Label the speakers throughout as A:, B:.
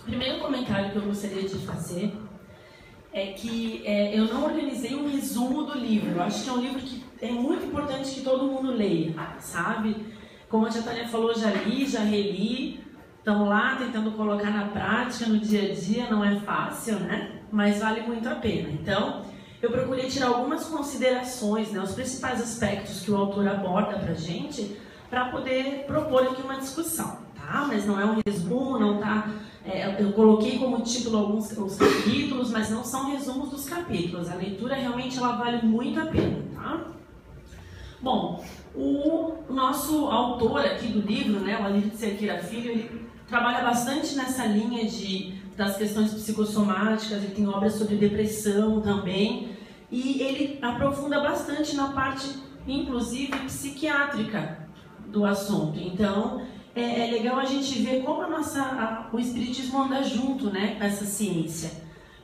A: primeiro comentário que eu gostaria de fazer é que eu não organizei um resumo do livro. Eu acho que é um livro que é muito importante que todo mundo leia, sabe? Como a tia Tânia falou, já li, já reli, estão lá tentando colocar na prática, no dia a dia, não é fácil, né? Mas vale muito a pena. Então, eu procurei tirar algumas considerações, né, os principais aspectos que o autor aborda pra gente, para poder propor aqui uma discussão, tá? Mas não é um resumo, não tá... eu coloquei como título alguns os capítulos, mas não são resumos dos capítulos. A leitura realmente ela vale muito a pena, tá? Bom, o nosso autor aqui do livro, né, o Alírio de Cerqueira Filho, ele trabalha bastante nessa linha das questões psicossomáticas, ele tem obras sobre depressão também, e ele aprofunda bastante na parte, inclusive, psiquiátrica do assunto. Então, é legal a gente ver como o espiritismo anda junto, né, com essa ciência.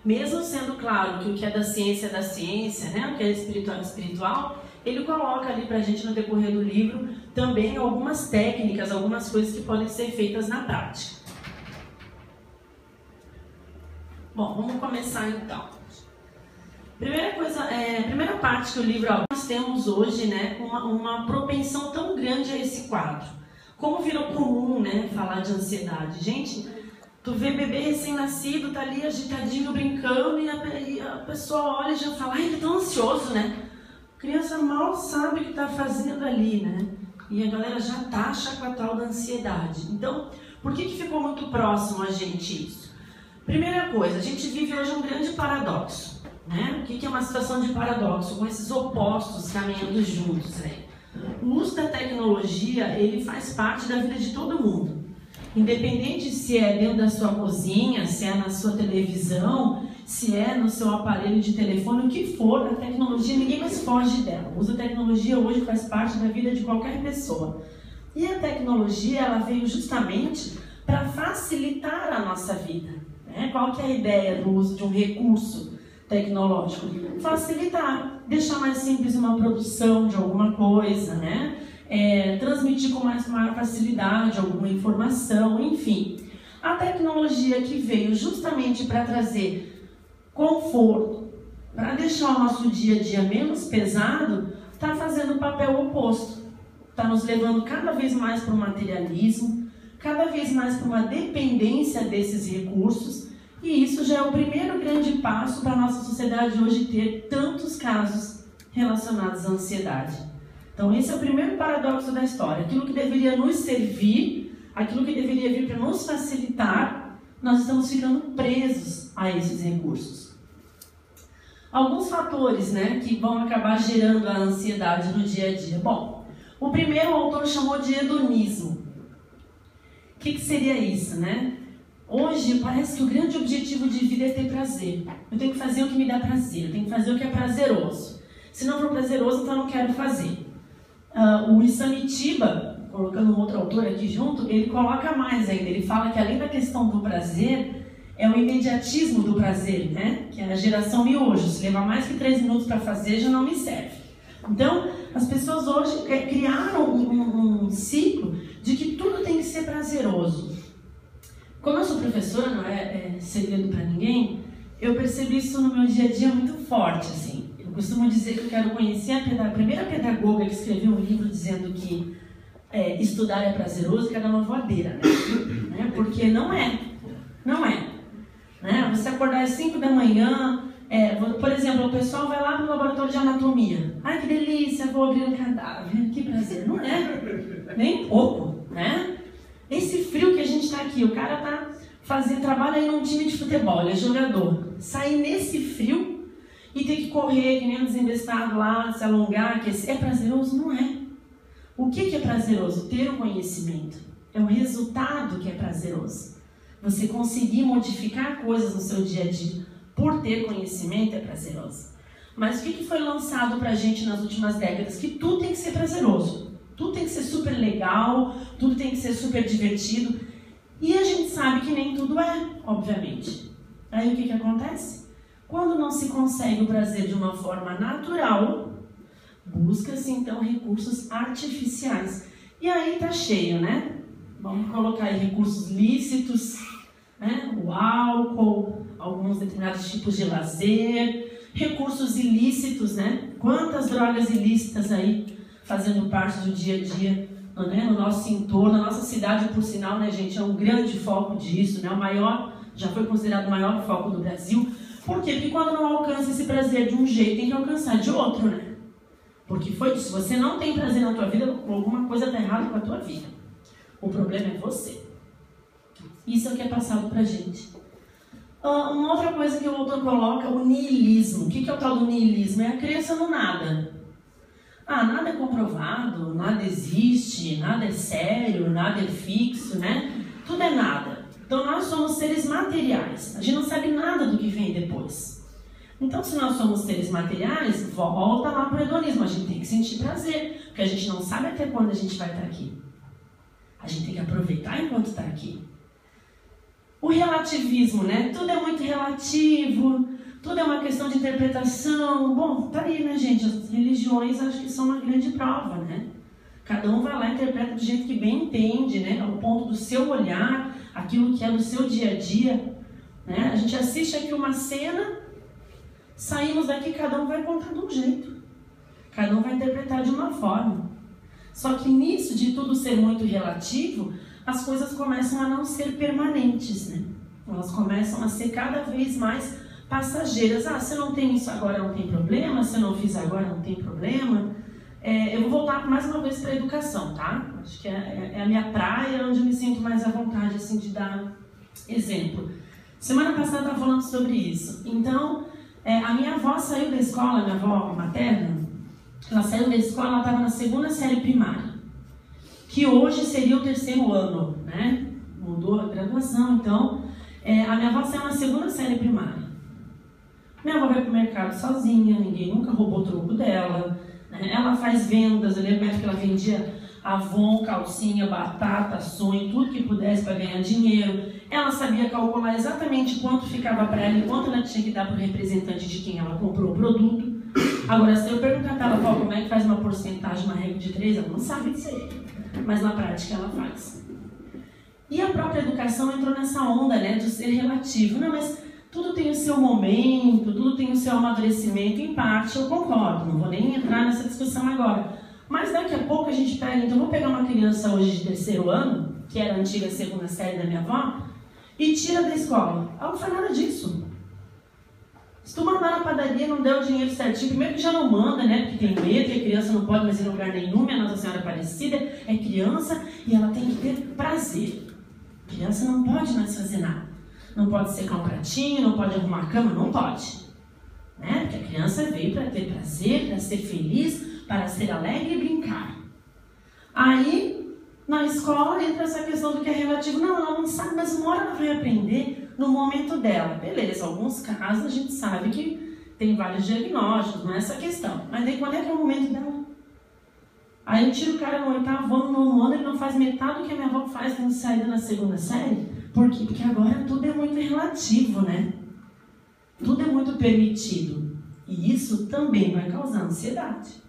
A: Mesmo sendo claro que o que é da ciência, né, o que é espiritual é espiritual, ele coloca ali pra gente no decorrer do livro também algumas técnicas, algumas coisas que podem ser feitas na prática. Bom, vamos começar então. Primeira parte que o livro, nós temos hoje, né, uma propensão tão grande a esse quadro. Como virou comum, né, falar de ansiedade. Gente, tu vê bebê recém-nascido, tá ali agitadinho, brincando, e a pessoa olha e já fala, ai, ele é tão ansioso, né? A criança mal sabe o que está fazendo ali, né? E a galera já taxa com a tal da ansiedade. Então, por que ficou muito próximo a gente isso? Primeira coisa, a gente vive hoje um grande paradoxo, né? O que é uma situação de paradoxo? Com esses opostos caminhando juntos, né? O uso da tecnologia, ele faz parte da vida de todo mundo. Independente se é dentro da sua cozinha, se é na sua televisão, se é no seu aparelho de telefone, o que for, a tecnologia, ninguém mais foge dela. O uso da tecnologia hoje faz parte da vida de qualquer pessoa. E a tecnologia, ela veio justamente para facilitar a nossa vida, né? Qual que é a ideia do uso de um recurso tecnológico? Facilitar, deixar mais simples uma produção de alguma coisa, né? Transmitir com maior facilidade alguma informação, enfim. A tecnologia que veio justamente para trazer conforto, para deixar o nosso dia a dia menos pesado, está fazendo o papel oposto. Está nos levando cada vez mais para o materialismo, cada vez mais para uma dependência desses recursos, e isso já é o primeiro grande passo para a nossa sociedade hoje ter tantos casos relacionados à ansiedade. Então esse é o primeiro paradoxo da história. Aquilo que deveria nos servir, aquilo que deveria vir para nos facilitar, nós estamos ficando presos a esses recursos. Alguns fatores, né, que vão acabar gerando a ansiedade no dia a dia. Bom, o primeiro o autor chamou de hedonismo. O que seria isso, né? Hoje parece que o grande objetivo de vida é ter prazer. Eu tenho que fazer o que me dá prazer, eu tenho que fazer o que é prazeroso. Se não for prazeroso, então eu não quero fazer. O Isamitiba, colocando um outro autor aqui junto, ele coloca mais ainda. Ele fala que além da questão do prazer, é o imediatismo do prazer, né? Que é a geração miojo. Se levar mais que 3 minutos para fazer, já não me serve. Então, as pessoas hoje criaram um ciclo de que tudo tem que ser prazeroso. Como eu sou professora, não é segredo para ninguém, eu percebi isso no meu dia a dia muito forte, assim. Eu costumo dizer que eu quero conhecer a primeira pedagoga que escreveu um livro dizendo que estudar é prazeroso, que era uma voadeira, né? Porque não é. Não é. Né? Você acordar às 5 da manhã, por exemplo, o pessoal vai lá no laboratório de anatomia. Ai, que delícia, vou abrir um cadáver, que prazer. Não é, nem pouco, né? Esse frio que a gente está aqui, o cara trabalha aí num time de futebol, ele é jogador. Sair nesse frio e ter que correr, que nem um desembestado lá, se alongar, é prazeroso? Não é. O que é prazeroso? Ter o conhecimento. É o resultado que é prazeroso. Você conseguir modificar coisas no seu dia a dia por ter conhecimento é prazeroso. Mas o que foi lançado pra gente nas últimas décadas? Que tudo tem que ser prazeroso. Tudo tem que ser super legal, tudo tem que ser super divertido. E a gente sabe que nem tudo é, obviamente. Aí o que acontece? Quando não se consegue o prazer de uma forma natural, busca-se então recursos artificiais. E aí tá cheio, né? Vamos colocar aí recursos lícitos, né? O álcool, alguns determinados tipos de lazer, recursos ilícitos, né? Quantas drogas ilícitas aí fazendo parte do dia a dia, né? No nosso entorno, na nossa cidade, por sinal, né, gente, é um grande foco disso, né? O maior, já foi considerado o maior foco do Brasil. Por quê? Porque quando não alcança esse prazer de um jeito, tem que alcançar de outro, né? Porque foi isso. Se você não tem prazer na tua vida, alguma coisa está errada com a tua vida. O problema é você. Isso é o que é passado pra gente. Uma outra coisa que o autor coloca, o niilismo. O que é o tal do niilismo? É a crença no nada. Nada é comprovado, nada existe, nada é sério, nada é fixo, né? Tudo é nada. Então nós somos seres materiais. A gente não sabe nada do que vem depois. Então, se nós somos seres materiais, volta lá para o hedonismo. A gente tem que sentir prazer, porque a gente não sabe até quando a gente vai estar aqui. A gente tem que aproveitar enquanto está aqui. O relativismo, né? Tudo é muito relativo, tudo é uma questão de interpretação. Bom, tá aí, né, gente? As religiões acho que são uma grande prova, né? Cada um vai lá e interpreta do jeito que bem entende, né? Ao ponto do seu olhar, aquilo que é do seu dia a dia, né? A gente assiste aqui uma cena, saímos daqui, cada um vai contar de um jeito. Cada um vai interpretar de uma forma. Só que nisso, de tudo ser muito relativo, as coisas começam a não ser permanentes, né? Elas começam a ser cada vez mais passageiras. Se eu não tenho isso agora, não tem problema. Se eu não fiz agora, não tem problema. Eu vou voltar mais uma vez para a educação, tá? Acho que é a minha praia, onde eu me sinto mais à vontade, assim, de dar exemplo. Semana passada eu estava falando sobre isso. Então, a minha avó saiu da escola, minha avó materna, ela saiu da escola, ela estava na 2ª série primária, que hoje seria o 3º ano, né? Mudou a graduação, então a minha avó saiu na 2ª série primária. Minha avó vai para o mercado sozinha, ninguém nunca roubou o troco dela, né? Ela faz vendas, eu lembro que ela vendia Avon, calcinha, batata, sonho, tudo que pudesse para ganhar dinheiro. Ela sabia calcular exatamente quanto ficava para ela e quanto ela tinha que dar para o representante de quem ela comprou o produto. Agora, se eu perguntar para ela como é que faz uma porcentagem, uma regra de 3, ela não sabe dizer, mas na prática ela faz. E a própria educação entrou nessa onda, né, de ser relativo. Não, mas tudo tem o seu momento, tudo tem o seu amadurecimento. Em parte eu concordo, não vou nem entrar nessa discussão agora. Mas daqui a pouco a gente pega, então vou pegar uma criança hoje de 3º ano, que era a antiga 2ª série da minha avó, e tira da escola. Ela não faz nada disso. Se tu mandar na padaria e não der o dinheiro certinho, primeiro que já não manda, né? Porque tem medo, que a criança não pode mais ir em lugar nenhum, a Nossa Senhora Aparecida é criança e ela tem que ter prazer. A criança não pode mais fazer nada. Não pode secar um pratinho, não pode arrumar a cama, não pode. Né? Porque a criança veio para ter prazer, para ser feliz, para ser alegre e brincar. Aí, na escola, entra essa questão do que é relativo. Não, ela não sabe, mas uma hora ela vai aprender no momento dela. Beleza, alguns casos a gente sabe que tem vários diagnósticos, não é essa questão. Mas daí quando é que é o momento dela? Aí eu tiro o cara no 8º ano, no 9º ano, ele não faz metade do que a minha avó faz quando saída na 2ª série. Por quê? Porque agora tudo é muito relativo, né? Tudo é muito permitido. E isso também vai causar ansiedade.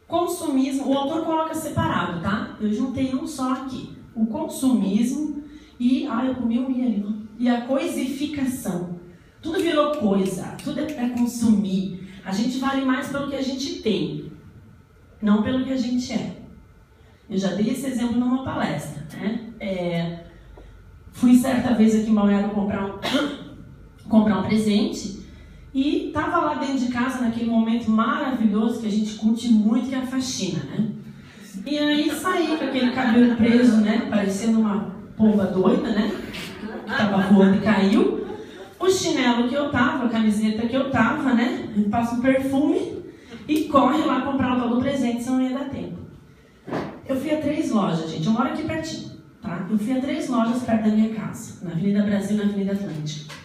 A: Consumismo, o autor coloca separado, tá? Eu juntei um só aqui. O consumismo e... eu comi um milho. E a coisificação. Tudo virou coisa, tudo é para consumir. A gente vale mais pelo que a gente tem, não pelo que a gente é. Eu já dei esse exemplo numa palestra, né? Fui certa vez aqui em Balneário comprar um presente e estava lá dentro de casa naquele momento maravilhoso que a gente curte muito, que é a faxina, né? E aí saí com aquele cabelo preso, né? Parecendo uma pomba doida, né? Que tava voando e caiu. O chinelo que eu tava, a camiseta que eu tava, né? Passa um perfume e corre lá comprar o tal do presente, senão não ia dar tempo. Eu fui a 3 lojas, gente. Eu moro aqui pertinho, tá? Eu fui a 3 lojas perto da minha casa, na Avenida Brasil e na Avenida Atlântica.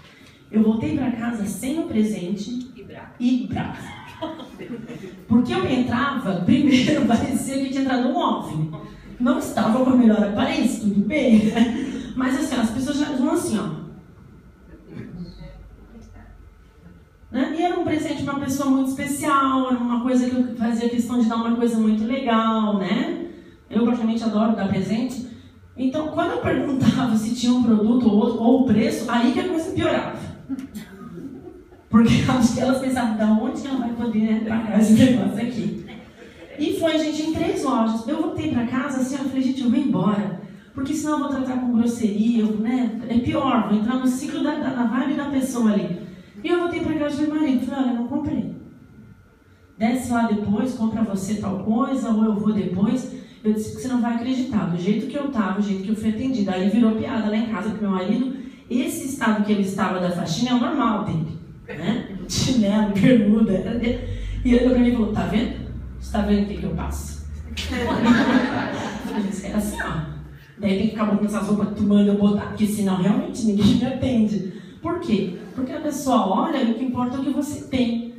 A: Eu voltei para casa sem o presente e brava. Porque eu entrava, primeiro parecia que tinha entrado um OVNI. Não estava com a melhor aparência, tudo bem. Mas assim, as pessoas já vão assim, ó. Né? E era um presente de uma pessoa muito especial, era uma coisa que eu fazia questão de dar uma coisa muito legal, né? Eu praticamente adoro dar presente. Então, quando eu perguntava se tinha um produto ou outro, ou o preço, aí que a coisa piorava. Porque elas pensavam, da onde que ela vai poder pagar esse negócio aqui? E foi, gente, em 3 lojas. Eu voltei para casa assim, eu falei, gente, eu vou embora. Porque senão eu vou tratar com grosseria, né? É pior, vou entrar no ciclo da vibe da pessoa ali. E eu voltei para casa do meu marido, falei, olha, eu não comprei. Desce lá depois, compra você tal coisa, ou eu vou depois. Eu disse que você não vai acreditar, do jeito que eu estava, do jeito que eu fui atendida. Aí virou piada lá em casa pro meu marido. Esse estado que ele estava da faxina é o normal dele, né? Chinelo, bermuda. E ele olhou pra mim e falou, tá vendo? Você tá vendo o que eu passo? Era assim, ó. Daí tem que ficar botando essas roupas que tu manda eu botar, porque senão realmente ninguém me atende. Por quê? Porque a pessoa olha e o que importa é o que você tem.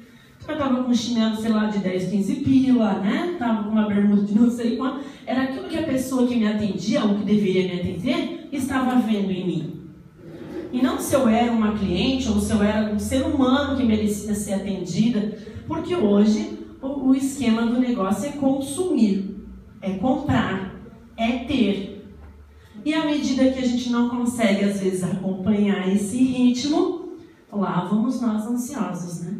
A: Eu tava com um chinelo, sei lá, de 10, 15 pila, né? Tava com uma bermuda de não sei quanto. Era aquilo que a pessoa que me atendia, ou que deveria me atender, estava vendo em mim. E não se eu era uma cliente, ou se eu era um ser humano que merecia ser atendida. Porque hoje o esquema do negócio é consumir, é comprar, é ter. E à medida que a gente não consegue, às vezes, acompanhar esse ritmo, lá vamos nós ansiosos, né?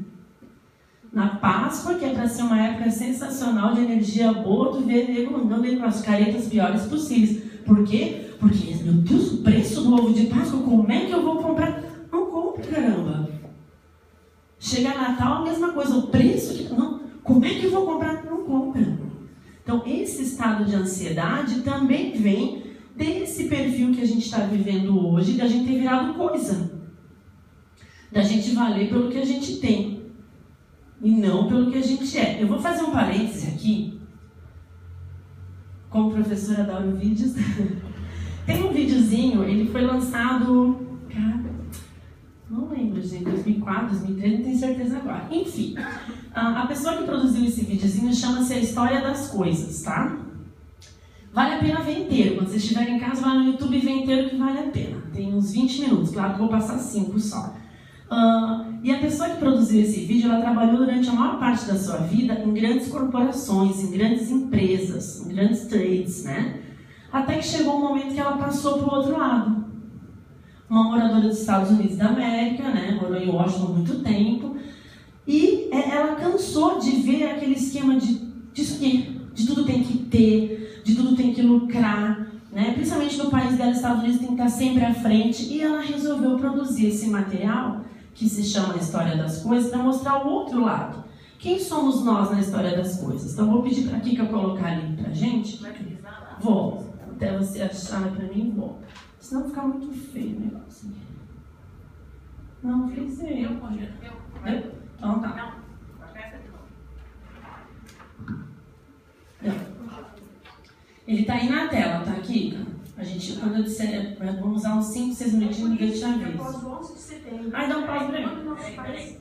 A: Na Páscoa, que é para ser uma época sensacional de energia boa, tu vê nego andando com as caretas piores possíveis. Por quê? Porque, meu Deus, o preço do ovo de Páscoa, como é que eu vou comprar? Não compre, caramba. Chega Natal, a mesma coisa, o preço, não, como é que eu vou comprar? Não compra. Então, esse estado de ansiedade também vem desse perfil que a gente está vivendo hoje, da gente ter virado coisa. Da gente valer pelo que a gente tem. E não pelo que a gente é. Eu vou fazer um parêntese aqui. Como professora adoro vídeos. Tem um videozinho, ele foi lançado... Cara, não lembro, gente. 2004, 2003, não tenho certeza agora. Enfim, a pessoa que produziu esse videozinho chama-se A História das Coisas, tá? Vale a pena ver inteiro. Quando vocês estiverem em casa, vai no YouTube e vê inteiro que vale a pena. Tem uns 20 minutos. Claro que eu vou passar 5 só. E a pessoa que produziu esse vídeo, ela trabalhou durante a maior parte da sua vida em grandes corporações, em grandes empresas, em grandes trades, né? Até que chegou um momento que ela passou para o outro lado. Uma moradora dos Estados Unidos da América, né? Morou em Washington há muito tempo. E ela cansou de ver aquele esquema de tudo tem que ter, de tudo tem que lucrar, né? Principalmente no país dela, Estados Unidos, tem que estar sempre à frente. E ela resolveu produzir esse material, que se chama A História das Coisas, para mostrar o outro lado. Quem somos nós na história das coisas? Então, vou pedir para a Kika colocar ali para a gente. Vou. Até você achar para mim, vou. Senão fica muito feio o negócio. Não, fiz eu. Então tá. Ele está aí na tela, tá, Kika? A gente, quando eu disser, vamos usar uns 5, 6 minutinhos de deixar ver.
B: Após o 11 de setembro,
A: Ai, dá um pause pra
B: mim.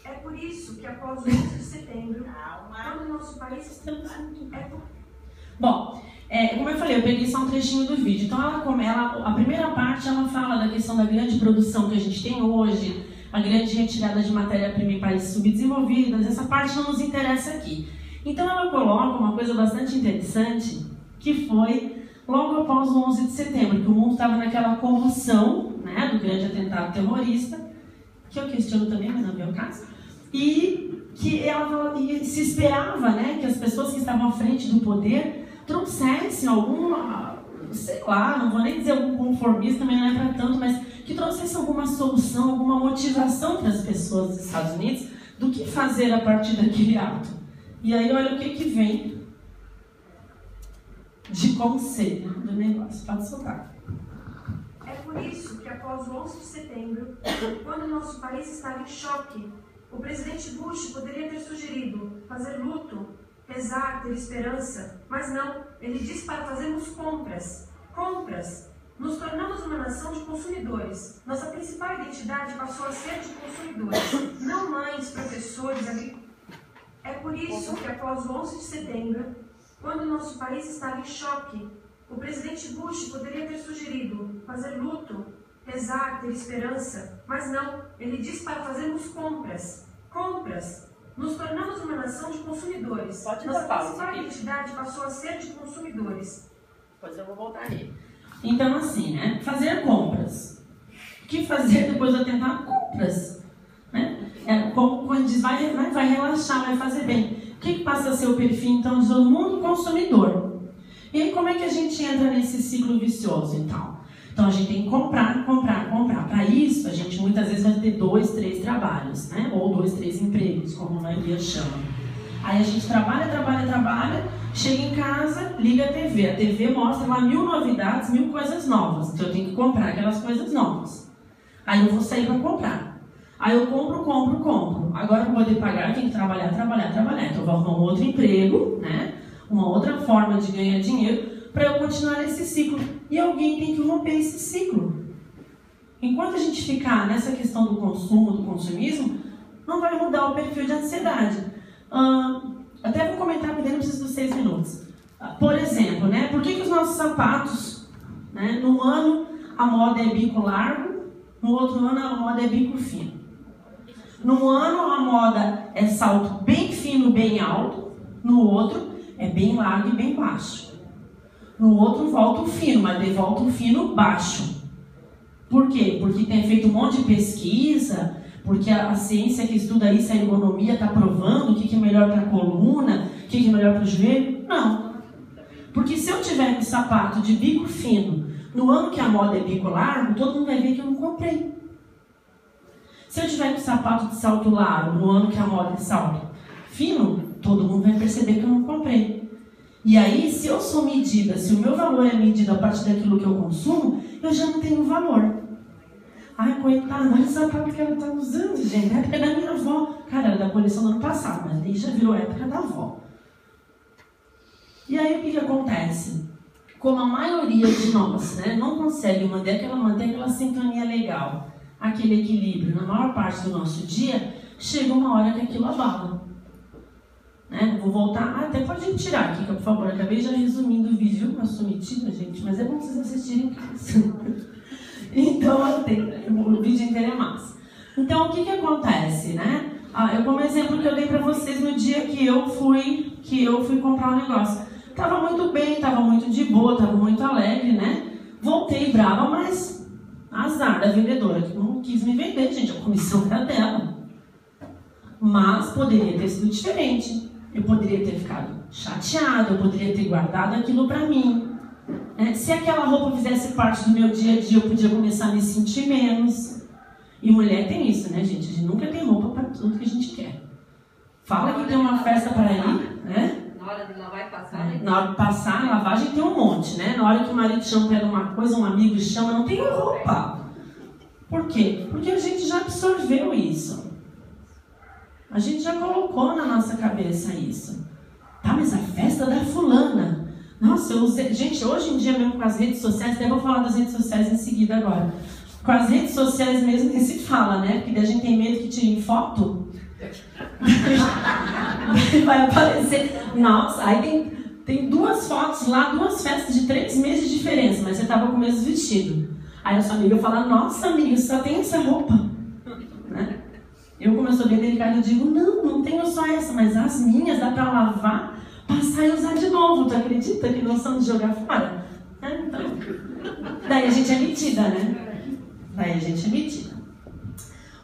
B: É por isso que após o 11 de setembro, quando o nosso país...
A: Bom, como eu falei, eu peguei só um trechinho do vídeo. Então, a primeira parte, ela fala da questão da grande produção que a gente tem hoje, a grande retirada de matéria-prima em países subdesenvolvidos. Essa parte não nos interessa aqui. Então, ela coloca uma coisa bastante interessante, que foi logo após o 11 de setembro, que o mundo estava naquela comoção, né, do grande atentado terrorista, que eu questiono também, mas não é o caso, e que ela se esperava, né, que as pessoas que estavam à frente do poder trouxessem alguma, sei lá, não vou nem dizer algum conformismo, também não é para tanto, mas que trouxessem alguma solução, alguma motivação para as pessoas dos Estados Unidos do que fazer a partir daquele ato. E aí olha o que vem de conselho do negócio. Pode soltar.
B: É por isso que após o 11 de setembro, quando o nosso país estava em choque, o presidente Bush poderia ter sugerido fazer luto, pesar, ter esperança, mas não, ele disse para fazermos compras. Compras. Nos tornamos uma nação de consumidores. Nossa principal identidade passou a ser de consumidores, não mães, professores, agricultores. É por isso que após o 11 de setembro, quando o nosso país estava em choque, o presidente Bush poderia ter sugerido fazer luto, pesar, ter esperança, mas não, ele disse para fazermos compras. Compras. Nos tornamos uma nação de consumidores.
A: Pode
B: Nossa
A: dar pausa
B: principal
A: aqui.
B: identidade passou a ser de consumidores.
A: Depois eu vou voltar nele. Então, assim, né? Fazer compras. O que fazer depois de tentar compras? Né? Como diz, vai relaxar, vai fazer bem. O que passa a ser o perfil, então, de todo mundo? Consumidor. E aí, como é que a gente entra nesse ciclo vicioso, então? Então, a gente tem que comprar. Para isso, a gente muitas vezes vai ter 2, 3 trabalhos, né? Ou 2, 3 empregos, como a maioria chama. Aí a gente trabalha, chega em casa, liga a TV. A TV mostra lá 1000 novidades, 1000 coisas novas. Então, eu tenho que comprar aquelas coisas novas. Aí eu vou sair para comprar. Aí eu compro. Agora, para poder pagar, eu tenho que trabalhar. Então, eu vou arrumar um outro emprego, né? Uma outra forma de ganhar dinheiro para eu continuar nesse ciclo. E alguém tem que romper esse ciclo. Enquanto a gente ficar nessa questão do consumo, do consumismo, não vai mudar o perfil de ansiedade. Até vou comentar, porque não preciso dos 6 minutos. Por exemplo, né? Por que os nossos sapatos, né? Num ano a moda é bico largo, no outro ano a moda é bico fino. Num ano a moda é salto bem fino, bem alto, no outro é bem largo e bem baixo. No outro volta o fino, mas de volta o fino baixo. Por quê? Porque tem feito um monte de pesquisa, porque a ciência que estuda isso, a ergonomia, está provando o que é melhor para a coluna, o que é melhor para o joelho? Não. Porque se eu tiver um sapato de bico fino, no ano que a moda é bico largo, todo mundo vai ver que eu não comprei. Se eu tiver um sapato de salto largo, no ano que a moda é salto fino, todo mundo vai perceber que eu não comprei. E aí, se eu sou medida, se o meu valor é medido a partir daquilo que eu consumo, eu já não tenho valor. Ai, coitada, olha o sapato que ela está usando, gente. É época da minha avó. Cara, era da coleção do ano passado, mas daí já virou época da avó. E aí, o que acontece? Como a maioria de nós, né, não consegue manter aquela sintonia legal, aquele equilíbrio na maior parte do nosso dia, chega uma hora que aquilo abala. Né? Vou voltar, até pode tirar aqui, por favor, acabei já resumindo o vídeo, eu sou metida, gente, mas é bom vocês assistirem em casa. Então, o vídeo inteiro é massa. Então, o que acontece, né? Eu, como exemplo que eu dei para vocês no dia que eu fui comprar um negócio. Tava muito bem, tava muito de boa, tava muito alegre, né? Voltei brava, mas azar da vendedora, que não quis me vender, gente, a comissão era dela. Mas poderia ter sido diferente. Eu poderia ter ficado chateado, eu poderia ter guardado aquilo para mim. Se aquela roupa fizesse parte do meu dia a dia, eu podia começar a me sentir menos. E mulher tem isso, né, gente? A gente nunca tem roupa para tudo que a gente quer. Fala que tem uma festa para ir, né?
C: Na hora de lavar e passar, né?
A: Na hora de passar, a lavagem tem um monte, né? Na hora que o marido chama para uma coisa, um amigo chama, não tem roupa. Por quê? Porque a gente já absorveu isso. A gente já colocou na nossa cabeça isso. Tá, mas a festa da fulana. Nossa, eu usei... Gente, hoje em dia mesmo com as redes sociais, até vou falar das redes sociais em seguida agora. Com as redes sociais mesmo nem se fala, né? Porque daí a gente tem medo que tirem foto. Vai aparecer. Nossa, aí tem 2 fotos lá, 2 festas de 3 meses de diferença, mas você tava com o mesmo vestido. Aí a sua amiga fala, nossa amiga, você só tem essa roupa. Né? Eu, como eu sou bem delicada, eu digo, não tenho só essa, mas as minhas dá pra lavar, passar e usar de novo. Tu acredita que não são de jogar fora? Então, daí a gente é metida, né?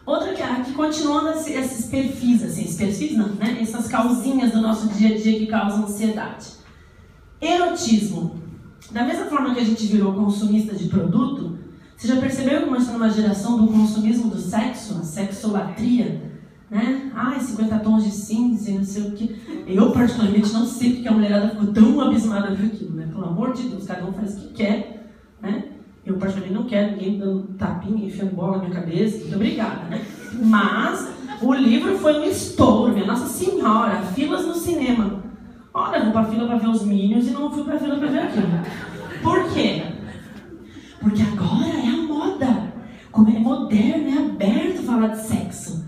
A: Outra que continuando esses perfis, esses perfis não, né? Essas causinhas do nosso dia a dia que causam ansiedade. Erotismo. Da mesma forma que a gente virou consumista de produto, você já percebeu que nós estamos numa geração do consumismo do sexo, a sexolatria, né? 50 tons de cinza e não sei o que. Eu particularmente não sei porque a mulherada ficou tão abismada com aquilo, né? Pelo amor de Deus, cada um faz o que quer, né? Eu particularmente não quero ninguém dando tapinha, enfiando bola na minha cabeça, muito obrigada, né? Mas o livro foi um estouro, minha Nossa Senhora, filas no cinema. Olha, eu vou pra fila para ver os Minions e não fui pra fila para ver aquilo. Por quê? Porque agora é a moda. Como é moderno, é aberto falar de sexo.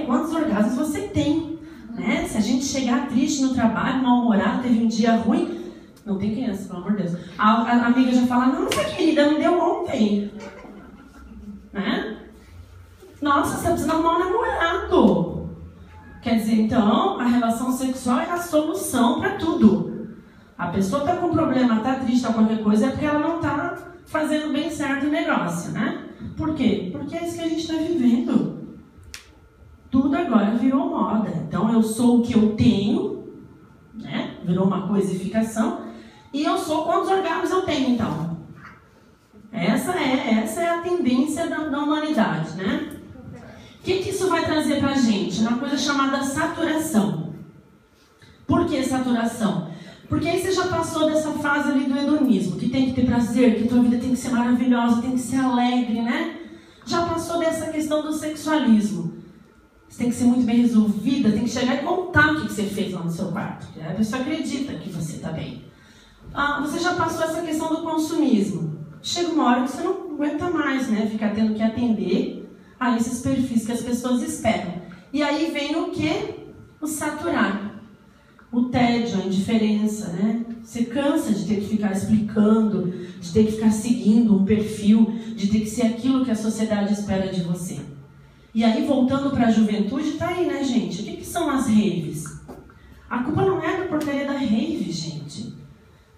A: Quantos orgasmos você tem? Né? Se a gente chegar triste no trabalho, mal-humorado, teve um dia ruim, não tem criança, pelo amor de Deus. A amiga já fala, nossa querida, não deu ontem. Né? Nossa, você precisa arrumar um namorado. Quer dizer, então, a relação sexual é a solução para tudo. A pessoa está com problema, está triste ou qualquer coisa, é porque ela não está fazendo bem certo o negócio, né? Por quê? Porque é isso que a gente está vivendo. Tudo agora virou moda. Então eu sou o que eu tenho, né? Virou uma coisificação. E eu sou quantos orgasmos eu tenho, então. Essa é a tendência da humanidade, né? O que isso vai trazer pra gente? Uma coisa chamada saturação. Por que saturação? Porque aí você já passou dessa fase ali do hedonismo, que tem que ter prazer, que a tua vida tem que ser maravilhosa, tem que ser alegre, né? Já passou dessa questão do sexualismo. Você tem que ser muito bem resolvida, tem que chegar e contar o que você fez lá no seu quarto. A pessoa acredita que você está bem. Você já passou essa questão do consumismo. Chega uma hora que você não aguenta mais, né? Ficar tendo que atender a esses perfis que as pessoas esperam. E aí vem o quê? O saturar. O tédio, a indiferença, né? Você cansa de ter que ficar explicando, de ter que ficar seguindo um perfil, de ter que ser aquilo que a sociedade espera de você. E aí, voltando para a juventude, tá aí, né, gente? O que são as raves? A culpa não é da porcaria da rave, gente.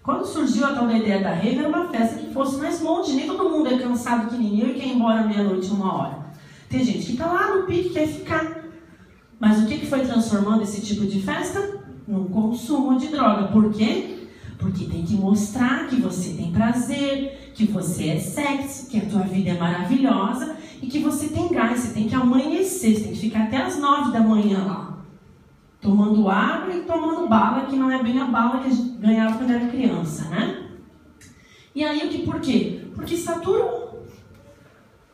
A: Quando surgiu a tal da ideia da rave, era uma festa que fosse mais longe. Nem todo mundo é cansado que nem eu e quer ir embora meia-noite, 1h. Tem gente que tá lá no pique, quer ficar. Mas o que foi transformando esse tipo de festa? Num consumo de droga. Por quê? Porque tem que mostrar que você tem prazer, que você é sexy, que a tua vida é maravilhosa e que você tem gás, você tem que amanhecer, você tem que ficar até as 9 da manhã lá, tomando água e tomando bala, que não é bem a bala que a gente ganhava quando era criança, né? E aí, por quê? Porque saturou.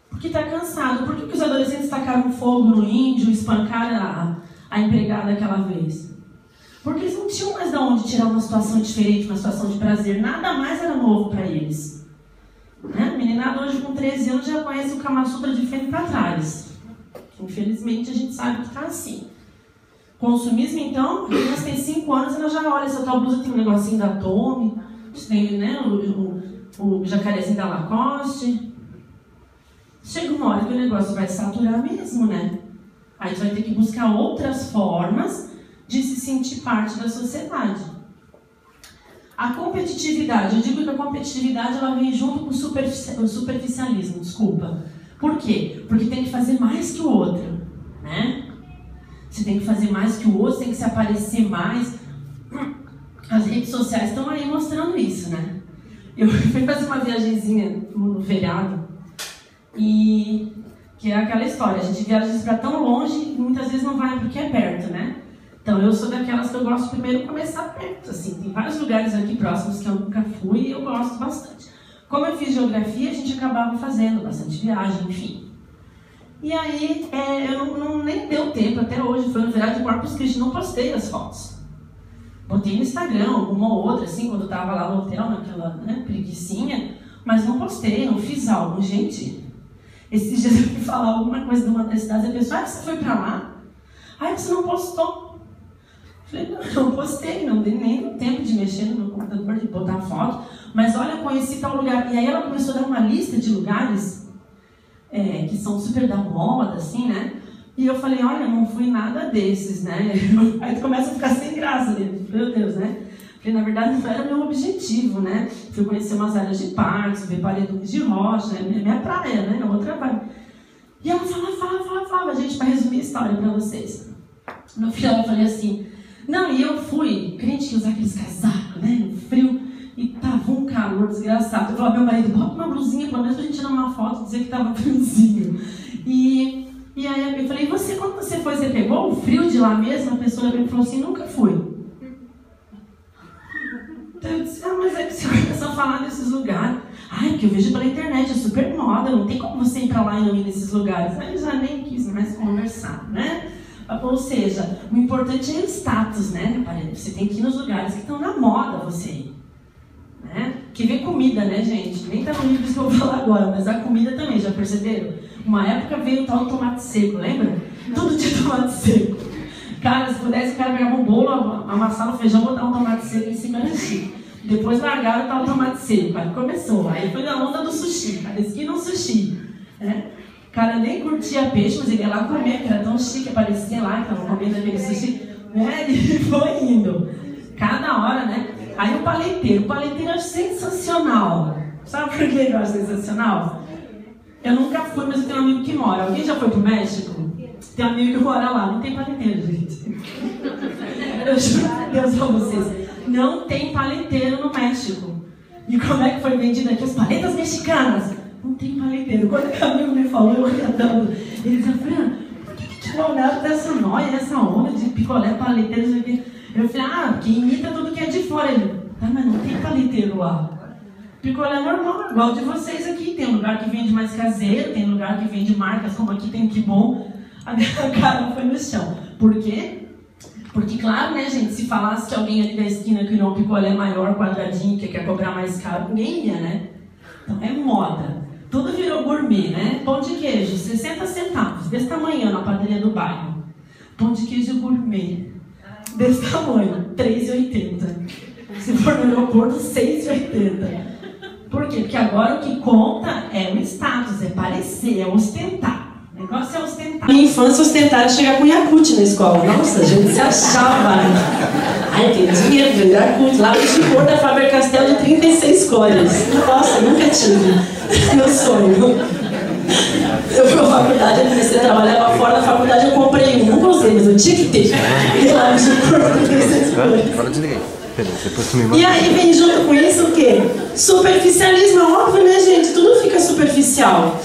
A: Porque tá cansado. Por que os adolescentes tacaram fogo no índio, espancaram a empregada aquela vez? Porque eles não tinham mais de onde tirar uma situação diferente, uma situação de prazer. Nada mais era novo para eles. Né? A meninada hoje com 13 anos já conhece o Kama Sutra de frente para trás. Infelizmente a gente sabe que está assim. Consumismo, então, a criança tem 5 anos, ela já olha, essa tua blusa tem um negocinho da Tommy, tem, né, o jacarezinho da Lacoste. Chega uma hora que o negócio vai saturar mesmo, né? Aí tu vai ter que buscar outras formas de se sentir parte da sociedade. A competitividade, eu digo que a competitividade ela vem junto com o superficialismo, desculpa. Por quê? Porque tem que fazer mais que o outro, né? Você tem que fazer mais que o outro, tem que se aparecer mais. As redes sociais estão aí mostrando isso, né? Eu fui fazer uma viagemzinha no feriado e que é aquela história, a gente viaja para tão longe e muitas vezes não vai porque é perto, né? Então eu sou daquelas que eu gosto primeiro de começar perto, assim, tem vários lugares aqui próximos que eu nunca fui e eu gosto bastante. Como eu fiz geografia, a gente acabava fazendo bastante viagem, enfim. E aí, eu nem deu tempo até hoje, foi no feriado de Corpus Christi, não postei as fotos. Botei no Instagram, uma ou outra, assim, quando eu tava lá no hotel, naquela, né, preguicinha, mas não postei, não fiz algo. Gente, esses dias eu fui falar alguma coisa de uma das cidades, a pessoa, você foi pra lá? Aí você não postou. Falei, não postei, não dei nem tempo de mexer no meu computador, de botar foto, mas olha, conheci tal lugar. E aí ela começou a dar uma lista de lugares que são super da moda, assim, né? E eu falei, olha, não fui nada desses, né? Aí tu começa a ficar sem graça, né? Meu Deus, né? Falei, na verdade, não era meu objetivo, né? Fui conhecer umas áreas de parques, ver paredões de rocha, né? Minha praia, né? Outra vibe. E ela falava, gente, para resumir a história para vocês. No final eu falei assim, não, e eu fui, crente que usar aqueles casacos, né? No frio. E tava um calor desgraçado. Eu falei, meu marido, bota uma blusinha, pelo menos pra gente tirar uma foto e dizer que tava friozinho. E aí eu falei, você, quando você foi, você pegou o frio de lá mesmo? A pessoa falou assim, nunca fui. Então eu disse, mas é que você começou a falar desses lugares. Ai, que eu vejo pela internet, é super moda, não tem como você ir pra lá e não ir nesses lugares. Aí eu já nem quis mais conversar, né? Ou seja, o importante é o status, né? Você tem que ir nos lugares que estão na moda, você ir. Né? Que vem comida, né, gente? Nem tá no livro que eu vou falar agora, mas a comida também, já perceberam? Uma época veio o tal tomate seco, lembra? Todo dia tomate seco. Cara, se pudesse, o cara pegava um bolo, amassava o feijão, botar um tomate seco em cima do sushi. Depois largaram o tal tomate seco. Aí começou. Aí foi na onda do sushi. Cada esquina um sushi. Né? O cara nem curtia peixe, mas ele ia lá comer, que era tão chique, aparecia lá, que estavam comendo aquele sushi. Né? E foi indo. Cada hora, né? Aí o paleteiro é sensacional. Sabe por que eu acho sensacional? Eu nunca fui, mas eu tenho um amigo que mora. Alguém já foi pro México? Tem um amigo que mora lá, não tem paleteiro, gente. Eu juro por Deus pra vocês, não tem paleteiro no México. E como é que foi vendido aqui? As paletas mexicanas. Não tem paleteiro. Quando o amigo me falou, eu ria tanto. Ele disse, Fran, por que te olharam dessa noia, dessa onda de picolé, paleteiro? Eu falei, porque imita tudo que é de fora. Ele, mas não tem paleteiro lá. Picolé normal, igual de vocês aqui. Tem lugar que vende mais caseiro, tem lugar que vende marcas, como aqui tem Que Bom. A minha cara foi no chão. Por quê? Porque, claro, né, gente, se falasse que alguém ali da esquina criou um picolé maior, quadradinho, que quer cobrar mais caro, ninguém ia, né? Então, é moda. Tudo virou gourmet, né? Pão de queijo, 60 centavos, desse tamanho na padaria do bairro. Pão de queijo gourmet, desse tamanho, R$3,80. Se for no aeroporto, R$6,80. Por quê? Porque agora o que conta é o status, é parecer, é ostentar. O negócio é ostentar. Minha infância ostentava chegar com Yakult na escola. Nossa, a gente se achava. Ai, tem dinheiro de Yakult. Lá no Chicor da Faber-Castell de 36 cores. Nossa, nunca tive. Meu sonho. Eu fui à faculdade, eu comecei a trabalhar lá fora da faculdade, eu comprei um. Não gostei, mas eu tinha que ter. E lá no Chicor de 36 cores. E aí vem junto com isso o quê? Superficialismo, é óbvio, né, gente? Tudo fica superficial.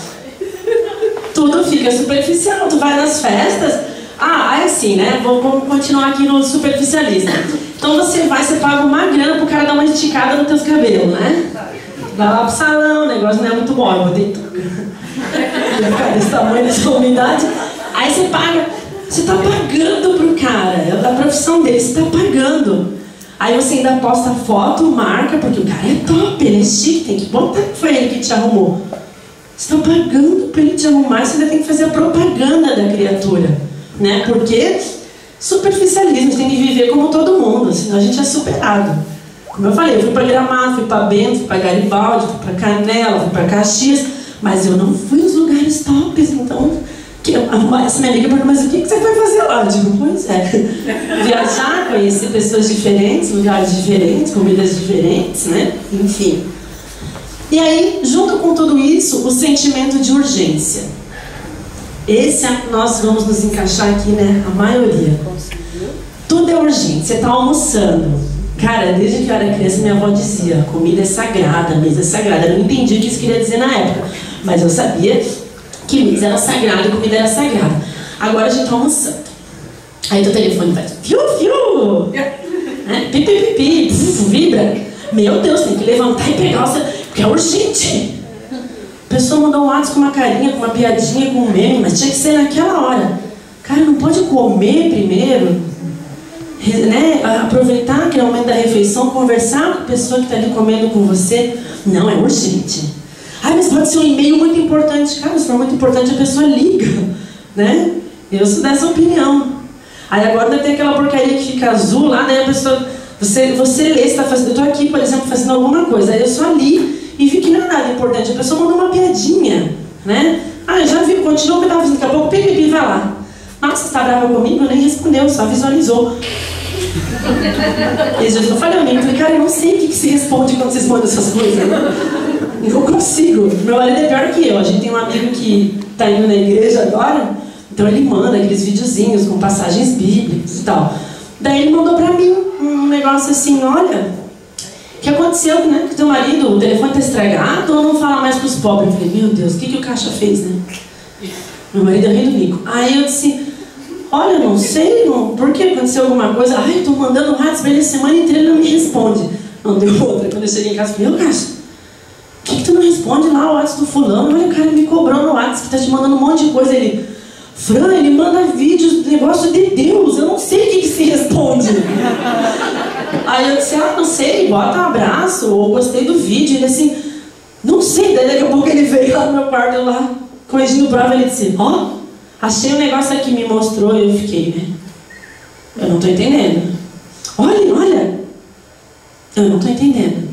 A: Tudo fica superficial. Tu vai nas festas, é assim, né? Vamos continuar aqui no superficialismo. Então você vai, você paga uma grana pro cara dar uma esticada nos teus cabelos, né? Vai lá pro salão, o negócio não é muito bom. Eu botei tudo. Ia ficar desse tamanho, dessa umidade. Aí você paga, você tá pagando pro cara, é da profissão dele, você tá pagando. Aí você ainda posta foto, marca, porque o cara é top, ele é chique, tem que botar que foi ele que te arrumou. Você está pagando para ele te arrumar, você ainda tem que fazer a propaganda da criatura, né? Porque superficialismo, a gente tem que viver como todo mundo, senão a gente é superado. Como eu falei, eu fui para Gramado, fui para Bento, fui para Garibaldi, fui para Canela, fui para Caxias, mas eu não fui nos lugares tops, então... Essa minha amiga perguntou, mas o que você vai fazer lá? Eu digo, pois é, viajar, conhecer pessoas diferentes, lugares diferentes, comidas diferentes, né? Enfim. E aí, junto com tudo isso, o sentimento de urgência. Esse nós vamos nos encaixar aqui, né? A maioria. Tudo é urgente. Você está almoçando. Cara, desde que eu era criança, minha avó dizia, comida é sagrada, mesa é sagrada. Eu não entendi o que isso queria dizer na época, mas eu sabia que mesa era sagrada e comida era sagrada. Agora a gente está almoçando. Aí teu telefone faz fiu, né? Pi, vibra. Meu Deus, tem que levantar e pegar o celular, porque é urgente. A pessoa mandou um WhatsApp com uma carinha, com uma piadinha, com um meme, mas tinha que ser naquela hora. Cara, não pode comer primeiro, né? Aproveitar aquele momento da refeição, conversar com a pessoa que está ali comendo com você. Não, é urgente. Mas pode ser um e-mail muito importante. Cara, se for muito importante, a pessoa liga, né? Eu sou dessa opinião. Aí agora deve ter aquela porcaria que fica azul lá, né? A pessoa, você lê, você está fazendo... Eu estou aqui, por exemplo, fazendo alguma coisa. Aí eu só li e vi que não é nada importante. A pessoa mandou uma piadinha, né? Eu já vi, continua o que eu estava fazendo. Daqui a pouco, pipi, vai lá. Nossa, você está brava comigo? Eu nem respondeu, só visualizou. E eu falei, cara, eu não sei o que se responde quando vocês mandam essas coisas. Não consigo. Meu marido é pior que eu. A gente tem um amigo que está indo na igreja agora, então ele manda aqueles videozinhos com passagens bíblicas e tal. Daí ele mandou pra mim um negócio assim, olha, o que aconteceu, né? Que teu marido, o telefone tá estragado ou não fala mais pros pobres? Eu falei, meu Deus, o que o Caixa fez, né? Meu marido é rei do mico. Aí eu disse, olha, não sei, por que aconteceu alguma coisa? Eu tô mandando um WhatsApp pra ele a semana inteira e ele não me responde. Não deu outra. Quando eu cheguei em casa, eu falei, ô Caixa, por que tu não responde lá o WhatsApp do fulano? Olha, o cara me cobrou no WhatsApp, que tá te mandando um monte de coisa. Ele, Fran, ele manda vídeos, negócio de Deus, eu não sei o que se responde. Aí eu disse, não sei, bota um abraço, ou gostei do vídeo. Ele assim, não sei. Daí daqui a pouco ele veio lá no meu quarto, lá, corrigindo prova, ele disse, achei um negócio aqui, me mostrou, e eu fiquei, né? Eu não tô entendendo. Olha, eu não tô entendendo.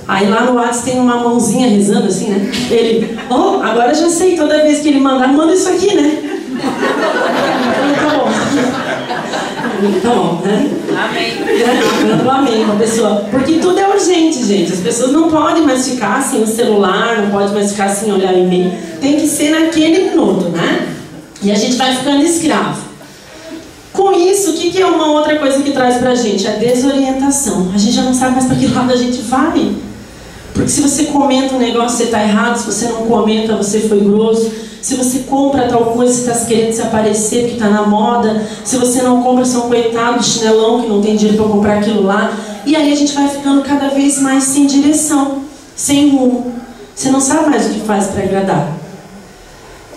A: Aí lá no WhatsApp tem uma mãozinha rezando assim, né? Ele, agora já sei, toda vez que ele mandar, manda isso aqui, né? Tá bom. Então, né?
C: Amém.
A: Amém, uma pessoa. Porque tudo é urgente, gente. As pessoas não podem mais ficar sem o celular, não podem mais ficar sem olhar e-mail. Tem que ser naquele minuto, né? E a gente vai ficando escravo. Com isso, o que é uma outra coisa que traz pra gente? A desorientação. A gente já não sabe mais para que lado a gente vai. Porque se você comenta um negócio, você está errado. Se você não comenta, você foi grosso. Se você compra tal coisa, você está querendo se aparecer porque está na moda. Se você não compra, você é um coitado de chinelão que não tem dinheiro para comprar aquilo lá. E aí a gente vai ficando cada vez mais sem direção, sem rumo. Você não sabe mais o que faz para agradar.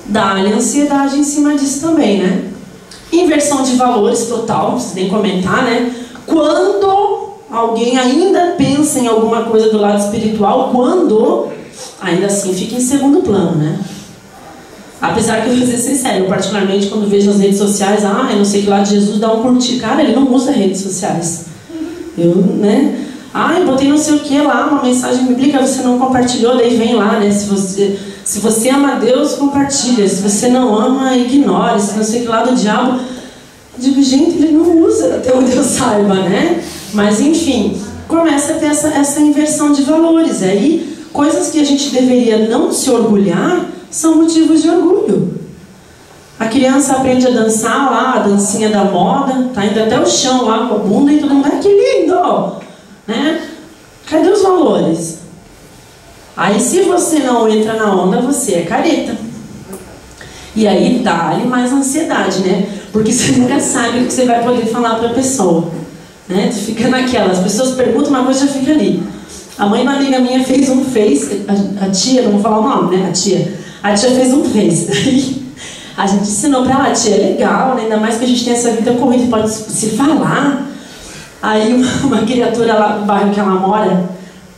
A: Dá-lhe ansiedade em cima disso também, né? Inversão de valores total, não precisa nem comentar, né? Quando alguém ainda pensa em alguma coisa do lado espiritual, quando ainda assim fica em segundo plano, né? Apesar que eu vou ser sincero, eu particularmente quando vejo nas redes sociais, eu não sei que lado de Jesus dá um curtir. Cara, ele não usa redes sociais. Eu, né? Eu botei não sei o que lá, uma mensagem bíblica, você não compartilhou, daí vem lá, né? Se você ama Deus, compartilha. Se você não ama, ignore. Se não sei que lado do diabo. Eu digo, gente, ele não usa, até onde eu saiba, né? Mas enfim, começa a ter essa inversão de valores. Aí, coisas que a gente deveria não se orgulhar são motivos de orgulho. A criança aprende a dançar lá, a dancinha da moda, tá indo até o chão lá com a bunda e todo mundo, que lindo! Né? Cadê os valores? Aí se você não entra na onda, você é careta. E aí dá-lhe mais ansiedade, né? Porque você nunca sabe o que você vai poder falar para a pessoa. Né? Tu fica naquela, as pessoas perguntam, uma coisa já fica ali. A mãe de uma amiga minha fez um Face, a tia, não vou falar o nome, né? A tia fez um Face. Daí a gente ensinou pra ela, tia, é legal, né? Ainda mais que a gente tem essa vida corrida, pode se falar. Aí uma criatura lá do bairro que ela mora,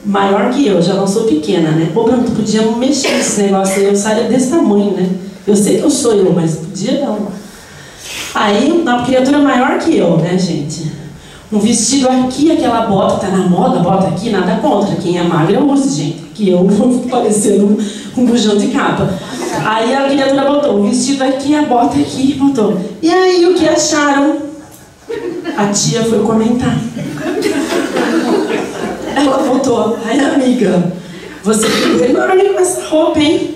A: maior que eu, já não sou pequena, né? Ô, Bruno, tu podia mexer nesse negócio aí, eu saio desse tamanho, né? Eu sei que eu sou eu, mas podia não. Aí, uma criatura maior que eu, né, gente? Um vestido aqui, aquela bota, tá na moda, bota aqui, nada contra. Quem é magra, usa, gente. Que eu vou parecendo um bujão de capa. Aí a criatura botou o vestido aqui, a bota aqui, botou. E aí, o que acharam? A tia foi comentar. Ela botou, ai amiga, você ficou enorme com essa roupa, hein?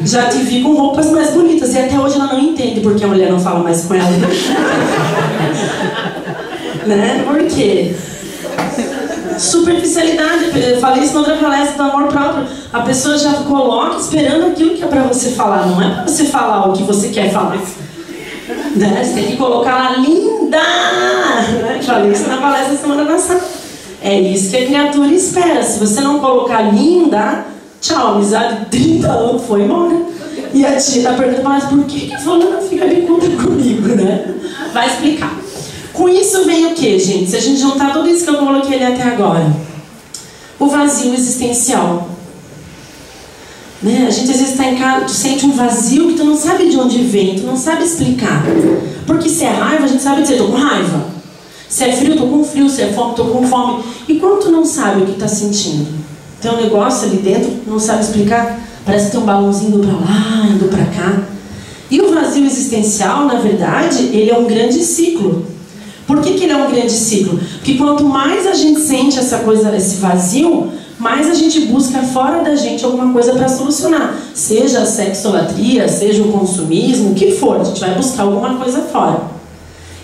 A: Já te vi com roupas mais bonitas. E até hoje ela não entende porque a mulher não fala mais com ela. Né? Por quê? Superficialidade. Eu falei isso na outra palestra do amor próprio. A pessoa já coloca esperando aquilo que é pra você falar. Não é pra você falar o que você quer falar. Né? Você tem que colocar lá, linda! Né? Falei isso na palestra semana passada. É isso que a criatura espera. Se você não colocar linda, tchau, amizade, 30 anos, foi embora. E a tia tá perguntando, mas por que a fulana fica de conta comigo, né? Vai explicar. Com isso vem o que, gente? Se a gente juntar tudo isso que eu coloquei ali até agora. O vazio existencial. Né? A gente às vezes está em casa, tu sente um vazio que tu não sabe de onde vem, tu não sabe explicar. Porque se é raiva, a gente sabe dizer, tô com raiva. Se é frio, tô com frio. Se é fome, tô com fome. E quando tu não sabe o que tá sentindo? Tem um negócio ali dentro, não sabe explicar. Parece que tem um balãozinho indo pra lá, indo pra cá. E o vazio existencial, na verdade, ele é um grande ciclo. Por que ele é um grande ciclo? Porque quanto mais a gente sente essa coisa, esse vazio, mais a gente busca fora da gente alguma coisa para solucionar. Seja a sexolatria, seja o consumismo, o que for, a gente vai buscar alguma coisa fora.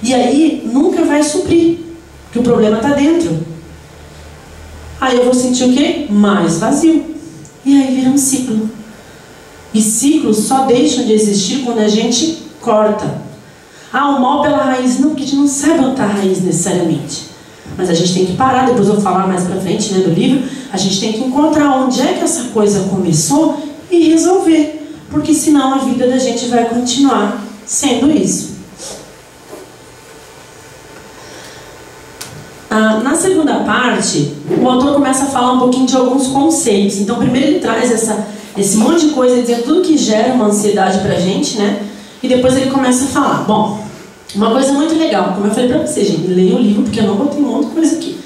A: E aí nunca vai suprir, porque o problema está dentro. Aí eu vou sentir o quê? Mais vazio. E aí vira um ciclo. E ciclos só deixam de existir quando a gente corta. O mal pela raiz. Não, porque a gente não sabe onde está a raiz necessariamente. Mas a gente tem que parar, depois eu vou falar mais pra frente, né, do livro. A gente tem que encontrar onde é que essa coisa começou e resolver. Porque senão a vida da gente vai continuar sendo isso. Na segunda parte, o autor começa a falar um pouquinho de alguns conceitos. Então, primeiro ele traz esse monte de coisa, dizendo tudo que gera uma ansiedade pra gente, né? E depois ele começa a falar. Bom, uma coisa muito legal, como eu falei pra você, gente, leia o livro, porque eu não botei um monte de coisa aqui.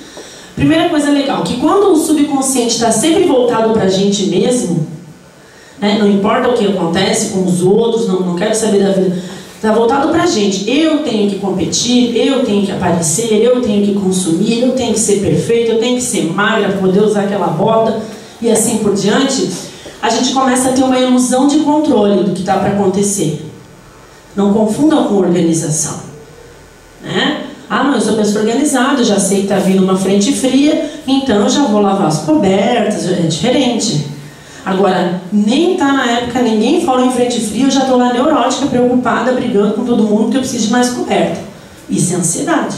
A: Primeira coisa legal, que quando o subconsciente está sempre voltado pra gente mesmo, né, não importa o que acontece com os outros, não quero saber da vida. Está voltado para a gente. Eu tenho que competir, eu tenho que aparecer, eu tenho que consumir, eu tenho que ser perfeito, eu tenho que ser magra para poder usar aquela bota e assim por diante. A gente começa a ter uma ilusão de controle do que está para acontecer. Não confundam com organização, né? Ah, não, eu sou pessoa organizada, já sei que está vindo uma frente fria, então eu já vou lavar as cobertas, é diferente. Agora, nem está na época, ninguém falou em frente fria, eu já estou lá neurótica, preocupada, brigando com todo mundo, porque eu preciso de mais coberta. Isso é ansiedade.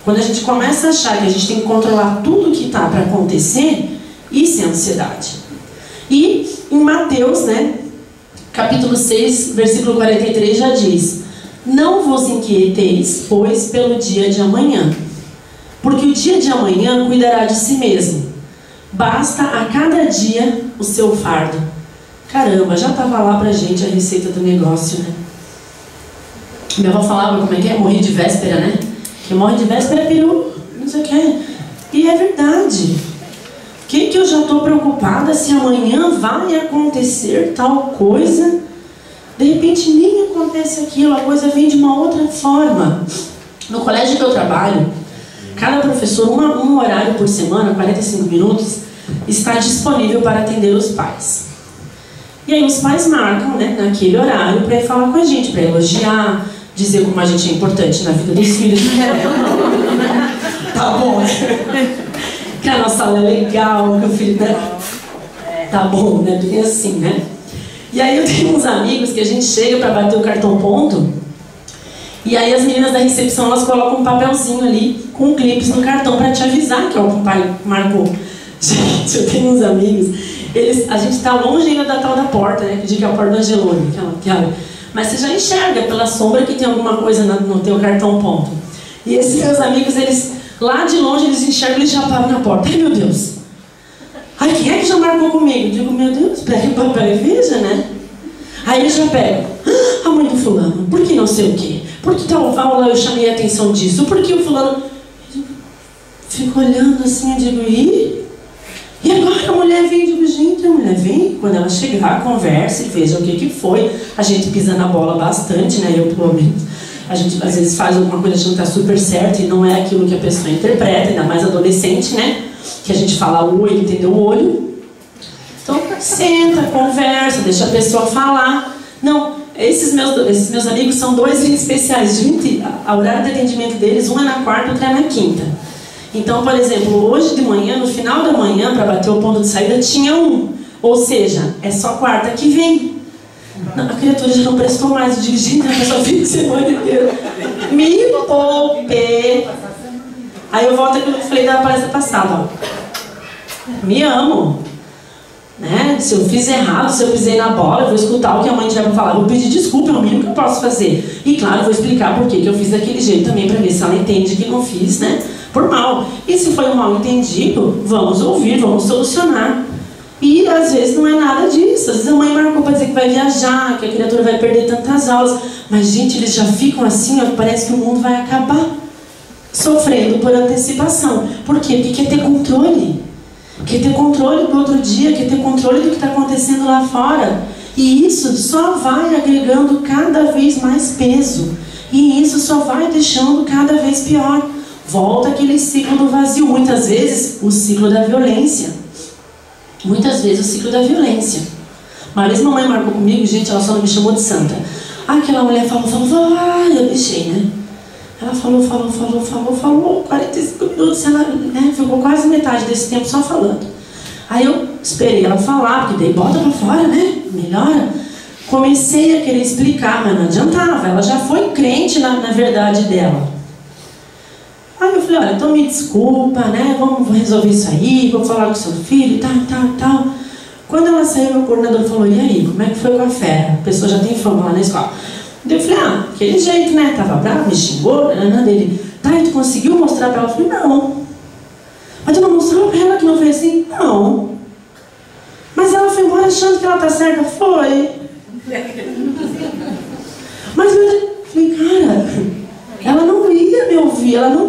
A: Quando a gente começa a achar que a gente tem que controlar tudo que está para acontecer, isso é ansiedade. E em Mateus, né, capítulo 6, versículo 43 já diz: não vos inquieteis, pois, pelo dia de amanhã, porque o dia de amanhã cuidará de si mesmo. Basta a cada dia o seu fardo. Caramba, já estava lá pra gente a receita do negócio, né? Minha avó falava como é que é? Morrer de véspera, né? Quem morre de véspera é peru, não sei o que. E é verdade. O que eu já estou preocupada se amanhã vai acontecer tal coisa? De repente nem acontece aquilo, a coisa vem de uma outra forma. No colégio que eu trabalho, cada professor, um horário por semana, 45 minutos, está disponível para atender os pais. E aí os pais marcam, né, naquele horário para ir falar com a gente, para elogiar, dizer como a gente é importante na vida dos filhos. Tá bom, né? Que a nossa aula é legal, que o filho tá bom, né? Porque assim, né? E aí eu tenho uns amigos que a gente chega para bater o cartão ponto, e aí as meninas da recepção, elas colocam um papelzinho ali com clipes no cartão para te avisar que o pai marcou. Gente, eu tenho uns amigos, a gente tá longe ainda da tal da porta, né? Que diz que é a porta do Angelone, mas você já enxerga pela sombra que tem alguma coisa no teu cartão ponto. E esses meus amigos, eles, lá de longe, eles enxergam e já param na porta. Ai, meu Deus! Ai, quem é que já marcou comigo? Eu digo, meu Deus, pega o papel e veja, né? Aí eles já pegam. A mãe do fulano, por que não sei o quê? Por que tal aula eu chamei a atenção disso? Por que o fulano... Fico olhando assim, eu digo, e agora a mulher vem? Eu digo, gente, a mulher vem. Quando ela chegar, conversa e veja o que foi. A gente pisa na bola bastante, né? Eu, pelo menos. A gente, às vezes, faz alguma coisa achando que está super certo e não é aquilo que a pessoa interpreta, ainda mais adolescente, né? Que a gente fala o olho, entendeu o olho. Então, senta, conversa, deixa a pessoa falar. Não, esses meus amigos são dois especiais. Gente, a horário de atendimento deles, um é na quarta, outro é na quinta. Então, por exemplo, hoje de manhã, no final da manhã, para bater o ponto de saída, tinha um. Ou seja, é só quarta que vem. Não, a criatura já não prestou mais. Eu digo, gente, a pessoa fica a semana inteira. Me poupei. Aí eu volto àquilo que eu falei da palestra passada. Ó. Me amo. Né? Se eu fiz errado, se eu pisei na bola, eu vou escutar o que a mãe tiver para falar. Eu vou pedir desculpa, é o mínimo que eu posso fazer. E claro, eu vou explicar por que eu fiz daquele jeito também, para ver se ela entende que não fiz, né? Por mal. E se foi um mal entendido, vamos ouvir, vamos solucionar. E às vezes não é nada disso. Às vezes a mãe marcou para dizer que vai viajar, que a criatura vai perder tantas aulas. Mas, gente, eles já ficam assim, ó, parece que o mundo vai acabar. Sofrendo por antecipação. Por quê? Porque quer ter controle. Quer ter controle do outro dia, quer ter controle do que está acontecendo lá fora. E isso só vai agregando cada vez mais peso. E isso só vai deixando cada vez pior. Volta aquele ciclo do vazio. Muitas vezes, o ciclo da violência. Muitas vezes, o ciclo da violência. Uma vez mamãe marcou comigo, gente, ela só não me chamou de santa. Aquela mulher falou, eu deixei, né? Ela falou, 45 minutos, ela, né, ficou quase metade desse tempo só falando. Aí eu esperei ela falar, porque daí bota pra fora, né? Melhora. Comecei a querer explicar, mas não adiantava. Ela já foi crente na verdade dela. Aí eu falei, olha, então me desculpa, né? Vamos resolver isso aí, vou falar com o seu filho, tal. Quando ela saiu, meu coordenador falou, e aí, como é que foi com a fera? A pessoa já tem fama lá na escola. Eu falei, aquele jeito, né? Tava bravo, me xingou, dele. Tá, e tu conseguiu mostrar pra ela? Eu falei, não. Mas tu não mostrou pra ela que não foi assim? Não. Mas ela foi embora achando que ela tá certa? Foi. Mas eu falei, cara, ela não ia me ouvir, ela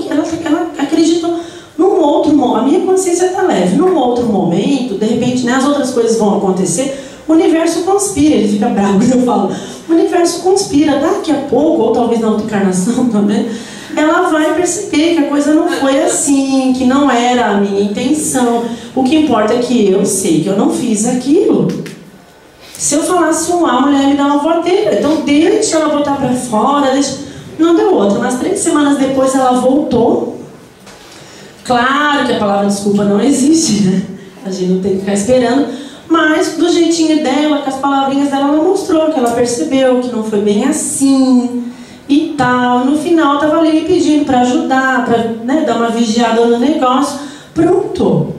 A: acreditou num outro momento. A minha consciência tá leve. Num outro momento, de repente, né, as outras coisas vão acontecer. O universo conspira, ele fica bravo quando eu falo. o universo conspira. Daqui a pouco, ou talvez na outra encarnação também, ela vai perceber que a coisa não foi assim, que não era a minha intenção. O que importa é que eu sei que eu não fiz aquilo. Se eu falasse um A, a mulher me dá uma voadeira. Então deixa ela botar pra fora, deixa... Não deu outra. Mas 3 semanas depois ela voltou. Claro que a palavra desculpa não existe, né? A gente não tem que ficar esperando. Mas do jeitinho dela, com as palavrinhas dela, ela mostrou que ela percebeu que não foi bem assim e tal. No final estava ali me pedindo para ajudar, para, né, dar uma vigiada no negócio. Pronto.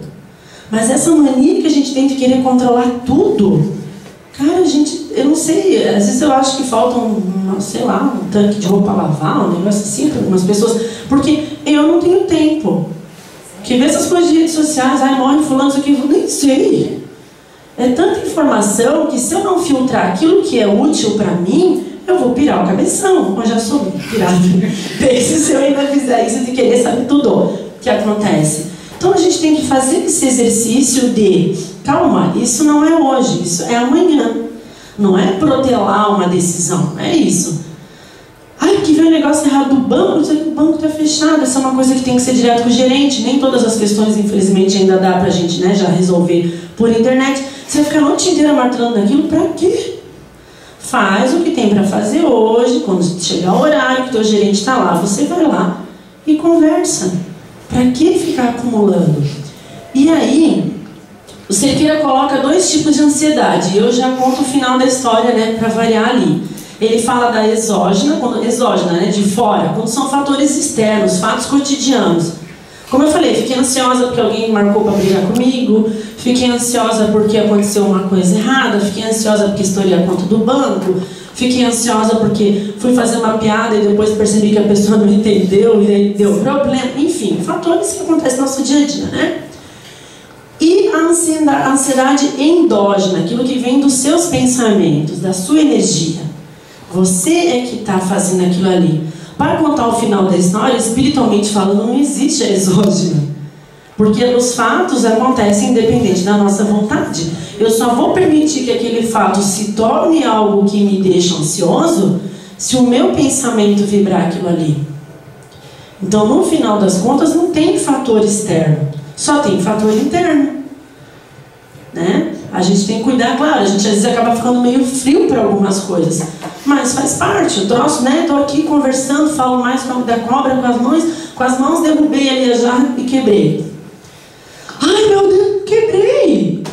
A: Mas essa mania que a gente tem de querer controlar tudo, cara, gente, eu não sei, às vezes eu acho que falta sei lá, um tanque de roupa a lavar, um negócio assim para algumas pessoas, porque eu não tenho tempo. Porque ver essas coisas de redes sociais, ai, morre fulano, isso aqui, eu nem sei. É tanta informação que se eu não filtrar aquilo que é útil para mim, eu vou pirar o cabeção. Eu já sou pirado. Se eu ainda fizer isso de querer saber tudo que acontece. Então a gente tem que fazer esse exercício de, calma, isso não é hoje, isso é amanhã. Não é protelar uma decisão, é isso. Ai, porque veio um negócio errado do banco, o banco está fechado. Essa é uma coisa que tem que ser direto com o gerente. Nem todas as questões, infelizmente, ainda dá pra gente, né, já resolver por internet. Você vai ficar a noite inteira martelando naquilo, pra quê? Faz o que tem pra fazer hoje, quando chegar o horário que o teu gerente está lá, você vai lá e conversa. Pra que ficar acumulando? E aí, o Cerqueira coloca 2 tipos de ansiedade. Eu já conto o final da história, né, pra variar ali. Ele fala da exógena, né, de fora, quando são fatores externos, fatos cotidianos. Como eu falei, fiquei ansiosa porque alguém marcou para brigar comigo, fiquei ansiosa porque aconteceu uma coisa errada, fiquei ansiosa porque estourei a conta do banco, fiquei ansiosa porque fui fazer uma piada e depois percebi que a pessoa não entendeu e aí deu problema. Enfim, fatores que acontecem no nosso dia a dia, né? E a ansiedade endógena, aquilo que vem dos seus pensamentos, da sua energia. Você é que está fazendo aquilo ali. Para contar o final da história, espiritualmente falando, não existe a exógena. Porque os fatos acontecem independente da nossa vontade. Eu só vou permitir que aquele fato se torne algo que me deixa ansioso se o meu pensamento vibrar aquilo ali. Então, no final das contas, não tem fator externo. Só tem fator interno. Né? A gente tem que cuidar, claro, a gente às vezes acaba ficando meio frio para algumas coisas, mas faz parte, o troço, né? Tô aqui conversando, falo mais da cobra com as mãos derrubei ali a jarra e quebrei. Ai, meu Deus, quebrei!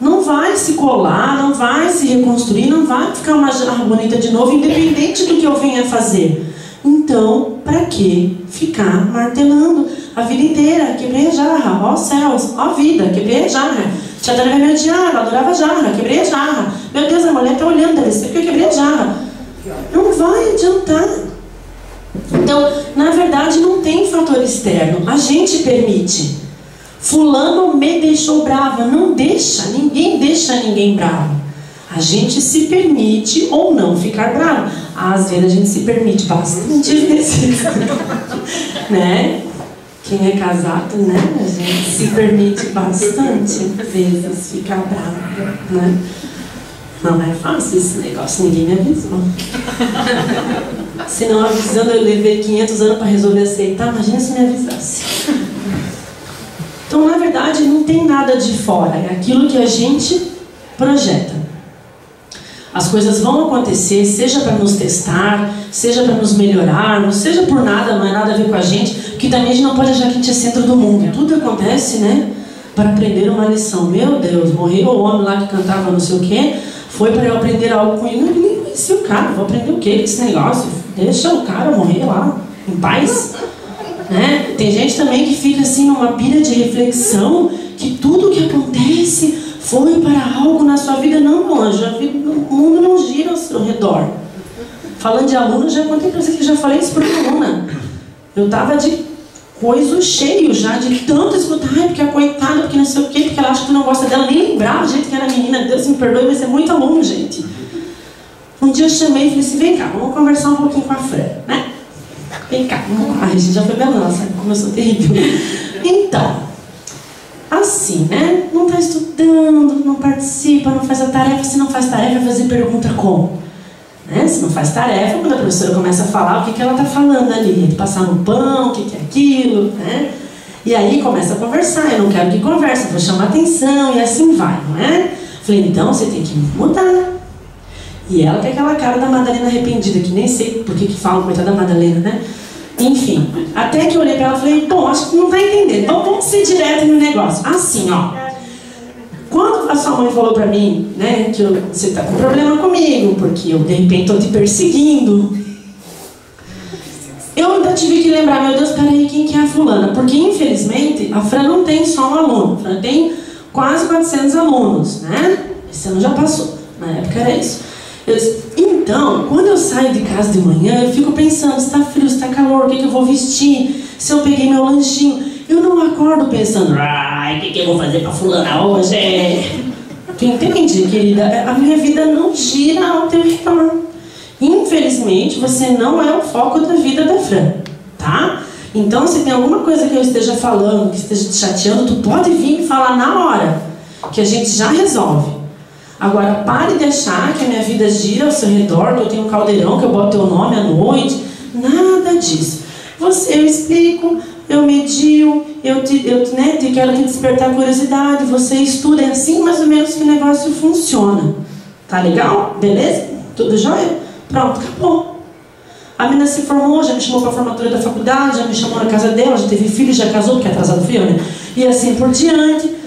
A: Não vai se colar, não vai se reconstruir, não vai ficar uma jarra bonita de novo, independente do que eu venha fazer. Então, para que ficar martelando a vida inteira? Quebrei a jarra, ó céus, ó vida, quebrei a jarra. Tia Dani vai me odiar, ela adorava jarra, quebrei a jarra. Meu Deus, a mulher está olhando, deve ser porque eu quebrei a jarra. Não vai adiantar. Então, na verdade, não tem fator externo, a gente permite. Fulano me deixou brava, não deixa, ninguém deixa ninguém bravo. A gente se permite ou não ficar bravo. Às vezes a gente se permite bastante vezes. Né? Quem é casado, né? A gente se permite bastante vezes ficar bravo, né? Não é fácil esse negócio, ninguém me avisou. Se não avisando, eu levei 500 anos para resolver aceitar. Imagina se me avisasse. Então, na verdade, não tem nada de fora. É aquilo que a gente projeta. As coisas vão acontecer, seja para nos testar, seja para nos melhorarmos, seja por nada, não é nada a ver com a gente, porque também a gente não pode achar que a gente é centro do mundo. Tudo acontece, né? Para aprender uma lição. Meu Deus, morreu o homem lá que cantava não sei o quê, foi para eu aprender algo com ele. Eu nem conhecia o cara, vou aprender o quê com esse negócio? Deixa o cara morrer lá, em paz. Né? Tem gente também que fica assim numa pilha de reflexão, que tudo que acontece foi para algo na sua vida. Não, meu anjo, o mundo não gira ao seu redor. Falando de aluno, já contei para você que já falei isso para uma aluna. Eu estava de coisa cheio já, de tanto escutar, ai, porque a coitada, porque não sei o quê, porque ela acha que não gosta dela, nem lembrava, gente, que era menina, Deus me perdoe, mas é muito aluno, gente. Um dia eu chamei e falei assim, vem cá, vamos conversar um pouquinho com a Fran, né? Vem cá, vamos lá. Ai, gente, já foi minha nossa, como eu sou terrível. Então, assim, né? Não está estudando, não participa, não faz a tarefa. Se não faz tarefa, vai fazer pergunta como? Né? Se não faz tarefa, quando a professora começa a falar, o que ela está falando ali? De passar no pão, o que é aquilo, né? E aí começa a conversar, eu não quero que converse, vou chamar atenção, e assim vai, não é? Falei, então você tem que mudar. E ela com aquela cara da Madalena arrependida, que nem sei por que falam, coitada da Madalena, né? Enfim, até que eu olhei pra ela e falei, bom, acho que não tá entendendo, então vamos ser direto no negócio. Assim, ó, quando a sua mãe falou pra mim, né, que você tá com problema comigo, porque eu de repente tô te perseguindo, eu ainda tive que lembrar, meu Deus, peraí, quem que é a fulana? Porque infelizmente a Fran não tem só um aluno, a Fran tem quase 400 alunos, né? Esse ano já passou, na época era isso. Eu disse, então, quando eu saio de casa de manhã, eu fico pensando, se tá frio, se tá calor, o que eu vou vestir, se eu peguei meu lanchinho. Eu não acordo pensando, ai, o que eu vou fazer pra fulana hoje? Tu entende, querida? A minha vida não gira ao teu redor. Infelizmente, você não é o foco da vida da Fran, tá? Então, se tem alguma coisa que eu esteja falando, que esteja te chateando, tu pode vir e falar na hora, que a gente já resolve. Agora, pare de achar que a minha vida gira ao seu redor, que eu tenho um caldeirão, que eu boto teu nome à noite. Nada disso. Eu explico, eu medio, eu quero te despertar curiosidade, você estuda, é assim mais ou menos que o negócio funciona. Tá legal? Beleza? Tudo jóia? Pronto, acabou. A menina se formou, já me chamou para a formatura da faculdade, já me chamou na casa dela, já teve filho, já casou, porque atrasado fui eu, né? E assim por diante.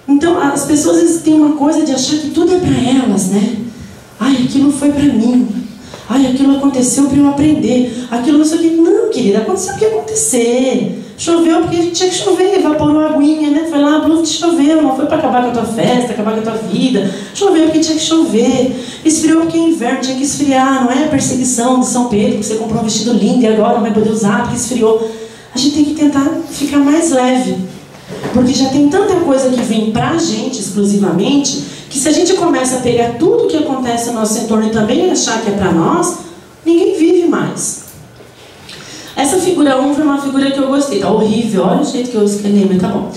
A: Então, as pessoas às vezes têm uma coisa de achar que tudo é para elas, né? Ai, aquilo foi para mim. Ai, aquilo aconteceu para eu aprender. Aquilo não sei o que. Não, querida, aconteceu porque acontecer. Choveu porque a gente tinha que chover, evaporou a aguinha, né? Foi lá, bluff, choveu. Não foi para acabar com a tua festa, acabar com a tua vida. Choveu porque tinha que chover. Esfriou porque é inverno, tinha que esfriar. Não é a perseguição de São Pedro, que você comprou um vestido lindo e agora não vai poder usar porque esfriou. A gente tem que tentar ficar mais leve. Porque já tem tanta coisa que vem pra gente exclusivamente, que se a gente começa a pegar tudo que acontece no nosso entorno e também achar que é pra nós, ninguém vive mais. Essa figura 1 foi uma figura que eu gostei. Tá horrível, olha o jeito que eu escrevi, mas tá bom.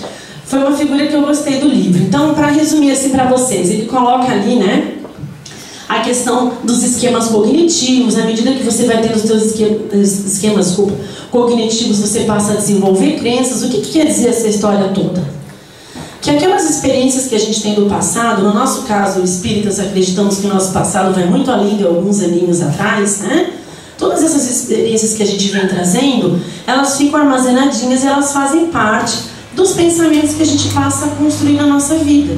A: Foi uma figura que eu gostei do livro. Então, para resumir assim pra vocês, ele coloca ali, né, a questão dos esquemas cognitivos. À medida que você vai tendo os seus esquemas cognitivos, você passa a desenvolver crenças. O que quer dizer essa história toda? Que aquelas experiências que a gente tem do passado, no nosso caso, espíritas, acreditamos que o nosso passado vai muito além de alguns aninhos atrás, né? Todas essas experiências que a gente vem trazendo, elas ficam armazenadinhas e elas fazem parte dos pensamentos que a gente passa a construir na nossa vida.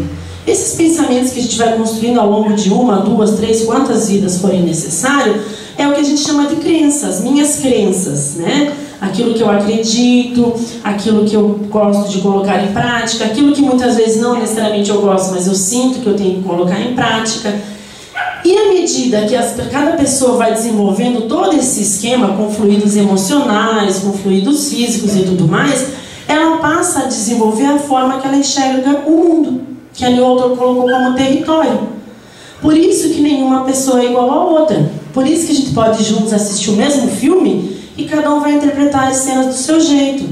A: Esses pensamentos que a gente vai construindo ao longo de 1, 2, 3, quantas vidas forem necessário, é o que a gente chama de crenças, minhas crenças, né? Aquilo que eu acredito, aquilo que eu gosto de colocar em prática, aquilo que muitas vezes não necessariamente eu gosto, mas eu sinto que eu tenho que colocar em prática. E à medida que cada pessoa vai desenvolvendo todo esse esquema com fluidos emocionais, com fluidos físicos e tudo mais, ela passa a desenvolver a forma que ela enxerga o mundo, que ali o autor colocou como território. Por isso que nenhuma pessoa é igual a outra. Por isso que a gente pode juntos assistir o mesmo filme e cada um vai interpretar as cenas do seu jeito.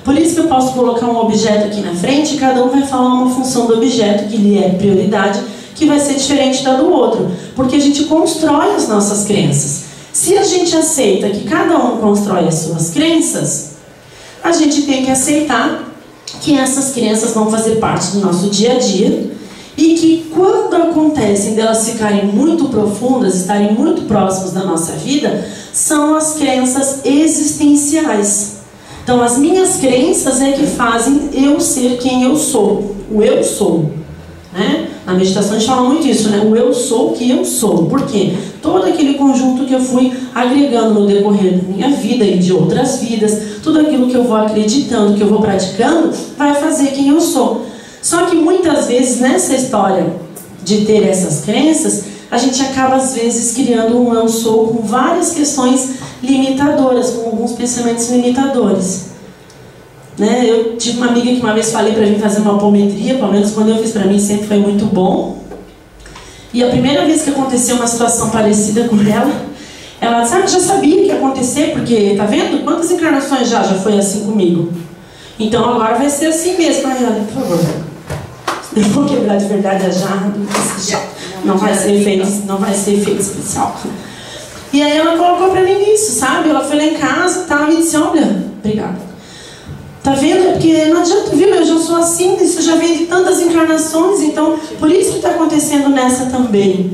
A: Por isso que eu posso colocar um objeto aqui na frente e cada um vai falar uma função do objeto que lhe é prioridade, que vai ser diferente da do outro. Porque a gente constrói as nossas crenças. Se a gente aceita que cada um constrói as suas crenças, a gente tem que aceitar que essas crenças vão fazer parte do nosso dia a dia e que quando acontecem delas ficarem muito profundas, estarem muito próximos da nossa vida, são as crenças existenciais. Então as minhas crenças é que fazem eu ser quem eu sou, o eu sou, né? Na meditação a gente fala muito isso, né? O eu sou o que eu sou. Por quê? Todo aquele conjunto que eu fui agregando no decorrer da minha vida e de outras vidas, tudo aquilo que eu vou acreditando, que eu vou praticando, vai fazer quem eu sou. Só que muitas vezes nessa história de ter essas crenças, a gente acaba às vezes criando um eu sou com várias questões limitadoras, com alguns pensamentos limitadores. Né? Eu tive uma amiga que uma vez falei para vir fazer uma apometria, pelo menos quando eu fiz para mim sempre foi muito bom. E a primeira vez que aconteceu uma situação parecida com ela sabe, já sabia que ia acontecer, porque tá vendo? Quantas encarnações já foi assim comigo?
C: Então agora vai ser assim mesmo, Mariana, por favor. Eu vou quebrar de verdade a jarra, não vai ser efeito especial. E aí ela colocou pra mim isso, sabe? Ela foi lá em casa e tal, e disse, olha, obrigada. Tá vendo? Porque não adianta, viu? Eu já sou assim, isso já vem de tantas encarnações, então por isso que está acontecendo nessa também.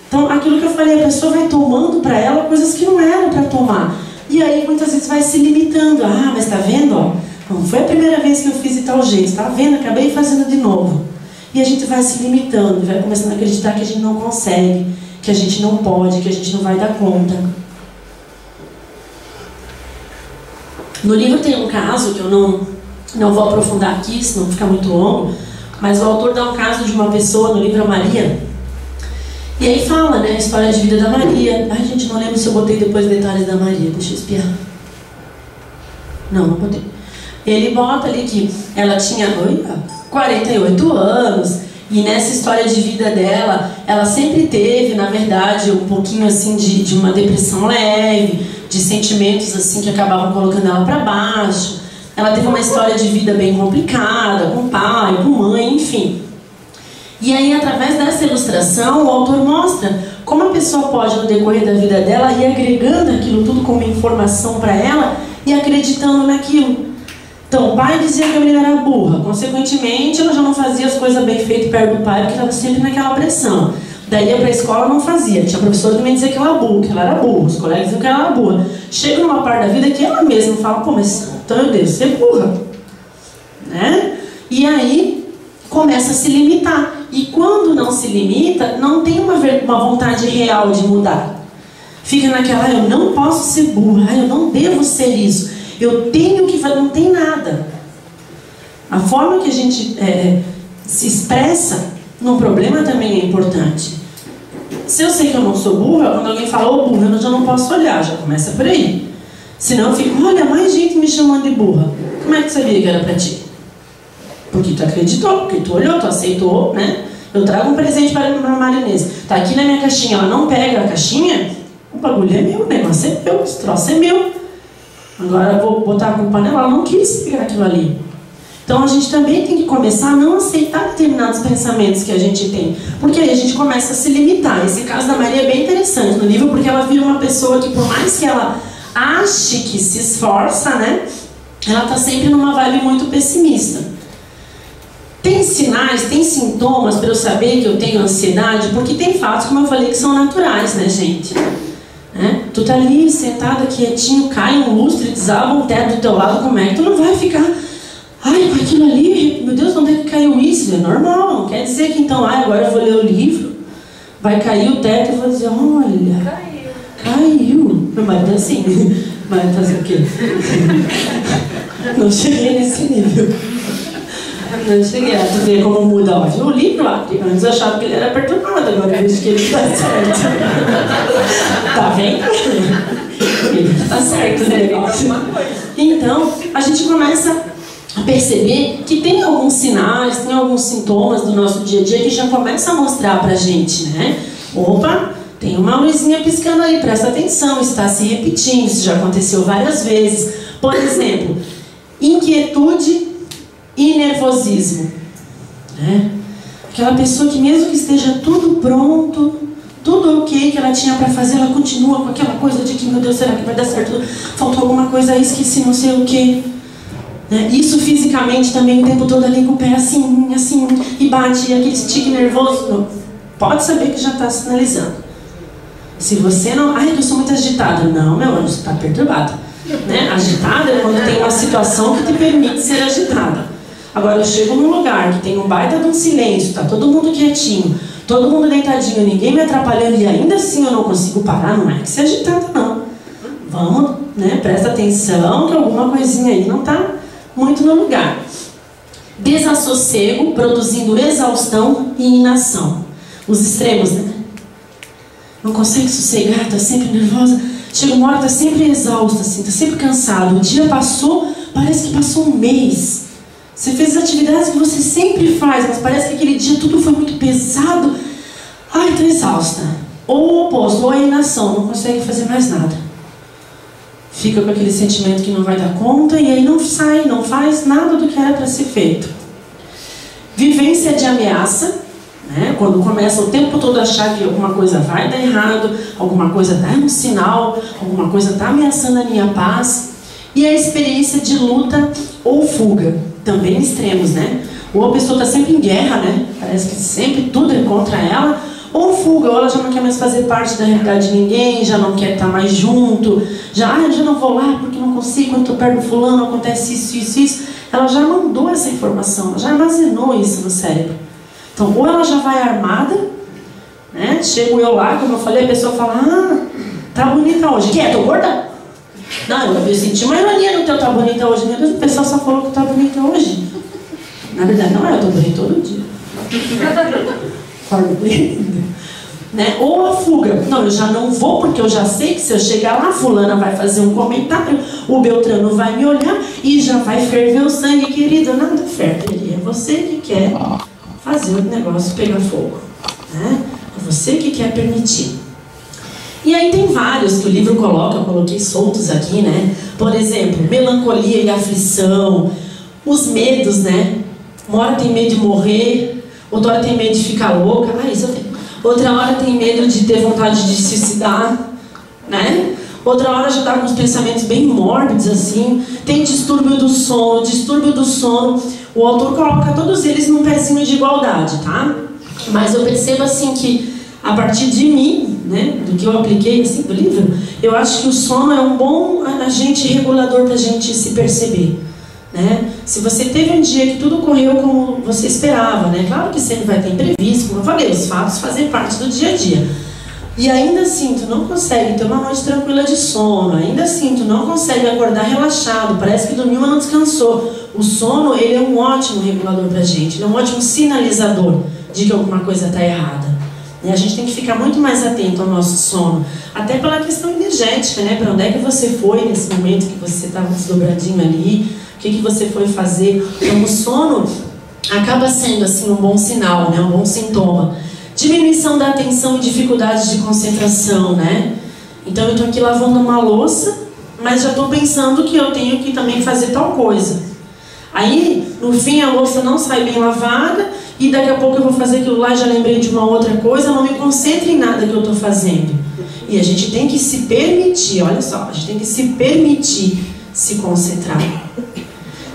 C: Então aquilo que eu falei, a pessoa vai tomando para ela coisas que não eram para tomar. E aí muitas vezes vai se limitando. Ah, mas tá vendo? Ó, não foi a primeira vez que eu fiz de tal jeito, tá vendo? Acabei fazendo de novo. E a gente vai se limitando, vai começando a acreditar que a gente não consegue, que a gente não pode, que a gente não vai dar conta. No livro tem um caso que eu não vou aprofundar aqui, senão fica muito longo, mas o autor dá um caso de uma pessoa no livro, a Maria, e aí fala, né, a história de vida da Maria. Ai, gente, não lembro se eu botei depois detalhes da Maria, deixa eu espiar. Não botei. Ele bota ali que ela tinha 48 anos, e nessa história de vida dela, ela sempre teve, na verdade, um pouquinho assim de uma depressão leve, de sentimentos assim que acabavam colocando ela para baixo. Ela teve uma história de vida bem complicada, com pai, com mãe, enfim. E aí, através dessa ilustração, o autor mostra como a pessoa pode, no decorrer da vida dela, ir agregando aquilo tudo como informação para ela e acreditando naquilo. Então, o pai dizia que a menina era burra. Consequentemente, ela já não fazia as coisas bem feitas perto do pai, porque estava sempre naquela pressão. Daí ia para a escola, não fazia. Tinha professora que também dizia que ela era burra. Os colegas diziam que ela era burra. Chega numa parte da vida que ela mesma fala, pô, mas então eu devo ser burra. Né? E aí, começa a se limitar. E quando não se limita, não tem uma vontade real de mudar. Fica naquela, eu não posso ser burra, eu não devo ser isso. Eu tenho que fazer, não tem nada. A forma que a gente se expressa num problema também é importante. Se eu sei que eu não sou burra, quando alguém fala, ô burra, eu já não posso olhar, já começa por aí. Senão eu fico, olha, mais gente me chamando de burra. Como é que sabia que era pra ti? Porque tu acreditou, porque tu olhou, tu aceitou, né? Eu trago um presente para a Marinês. Tá aqui na minha caixinha, ela não pega a caixinha, o bagulho é meu, o negócio é meu, esse troço é meu. Agora eu vou botar a culpa nela, ela não quis pegar aquilo ali. Então a gente também tem que começar a não aceitar determinados pensamentos que a gente tem. Porque aí a gente começa a se limitar. Esse caso da Maria é bem interessante no livro, porque ela vira uma pessoa que, por mais que ela ache que se esforça, né, ela está sempre numa vibe muito pessimista. Tem sinais, tem sintomas para eu saber que eu tenho ansiedade? Porque tem fatos, como eu falei, que são naturais, né, gente? Tu tá ali, sentada, quietinho, cai um lustre, desaba um teto do teu lado, como é que tu não vai ficar... Ai, com aquilo ali, meu Deus, onde é que caiu isso? É normal, não quer dizer que então, agora eu vou ler o livro, vai cair o teto e eu vou dizer, olha... Caiu. Meu marido é assim, vai fazer o quê? Não cheguei nesse nível. Não cheguei, tu vê como muda, ó, viu o livro lá, porque antes eu achava que ele era perturbado, agora eu vejo que ele tá certo. Tá vendo? Ele tá certo o negócio. Então, a gente começa a perceber que tem alguns sinais, tem alguns sintomas do nosso dia a dia que já começa a mostrar pra gente, né? Opa, tem uma luzinha piscando aí, presta atenção, está se repetindo, isso já aconteceu várias vezes. Por exemplo, inquietude e nervosismo, né? Aquela pessoa que mesmo que esteja tudo pronto, tudo ok que ela tinha para fazer, ela continua com aquela coisa de que, meu Deus, será que vai dar certo? Faltou alguma coisa aí, esqueci não sei o que. Né? Isso fisicamente também, o tempo todo ali com o pé assim, e bate, e aquele tique nervoso. Não. Pode saber que já está sinalizando. Se você não... Ai, eu sou muito agitada. Não, meu anjo, você está perturbado. Né? Agitada é quando tem uma situação que te permite ser agitada. Agora eu chego num lugar que tem um baita de um silêncio, tá todo mundo quietinho, todo mundo deitadinho, ninguém me atrapalhando e ainda assim eu não consigo parar, não é que ser agitada não. Vamos, né, presta atenção que alguma coisinha aí não tá muito no lugar. Desassossego, produzindo exaustão e inação. Os extremos, né? Não consegue sossegar, tá sempre nervosa. Chega uma hora, tá sempre exausta, assim, tá sempre cansado. O dia passou, parece que passou um mês. Você fez as atividades que você sempre faz, mas parece que aquele dia tudo foi muito pesado. Ai, tô exausta. Ou o oposto, ou a inação, não consegue fazer mais nada. fica com aquele sentimento que não vai dar conta e aí não sai, não faz nada do que era para ser feito. Vivência de ameaça, né? Quando começa o tempo todo a achar que alguma coisa vai dar errado, alguma coisa dá um sinal, alguma coisa está ameaçando a minha paz. E a experiência de luta ou fuga, também extremos, né? Ou a pessoa está sempre em guerra, né? Parece que sempre tudo é contra ela. Ou fuga, ou ela já não quer mais fazer parte da realidade de ninguém, já não quer estar mais junto, já não vou lá porque não consigo, quando estou perto do fulano, acontece isso. Ela já mandou essa informação, já armazenou isso no cérebro. Então, ou ela já vai armada, né? Chego eu lá, como eu falei, a pessoa fala, tá bonita hoje. Que é? Tô gorda? Não, eu senti uma ironia no teu tá bonita hoje. Meu Deus, o pessoal só falou que tá bonita hoje. Na verdade, não é, eu tô bonita todo dia. Né? Ou a fuga. Não, eu já não vou porque eu já sei que se eu chegar lá, a fulana vai fazer um comentário, o Beltrano vai me olhar e já vai ferver o sangue, querido. Nada ferve, é você que quer fazer o negócio pegar fogo, né? É você que quer permitir. E aí tem vários que o livro coloca, eu coloquei soltos aqui, né? Por exemplo, melancolia e aflição, os medos, né? Uma hora tem medo de morrer, outra hora tem medo de ficar louca, isso eu tenho. Outra hora tem medo de ter vontade de se suicidar, né? Outra hora já está com os pensamentos bem mórbidos, assim. Tem distúrbio do sono. O autor coloca todos eles num pezinho de igualdade, tá? Mas eu percebo, assim, que a partir de mim, né, do que eu apliquei, assim, do livro, eu acho que o sono é um bom agente regulador para a gente se perceber, né? Se você teve um dia que tudo correu como você esperava, né? Claro que sempre vai ter imprevisto, como eu falei, os fatos fazem parte do dia a dia. E ainda assim, tu não consegue ter uma noite tranquila de sono, ainda assim, tu não consegue acordar relaxado, parece que dormiu, mas não descansou. O sono, ele é um ótimo regulador pra gente, ele é um ótimo sinalizador de que alguma coisa está errada. E a gente tem que ficar muito mais atento ao nosso sono, até pela questão energética, né? Para onde é que você foi nesse momento que você estava desdobradinho ali, o que você foi fazer. Então o sono acaba sendo assim um bom sinal, né? Um bom sintoma. Diminuição da atenção e dificuldades de concentração, né? Então eu estou aqui lavando uma louça, mas já estou pensando que eu tenho que também fazer tal coisa. Aí, no fim, a louça não sai bem lavada e daqui a pouco eu vou fazer aquilo lá e já lembrei de uma outra coisa, não me concentro em nada que eu estou fazendo. E a gente tem que se permitir, olha só, a gente tem que se permitir se concentrar.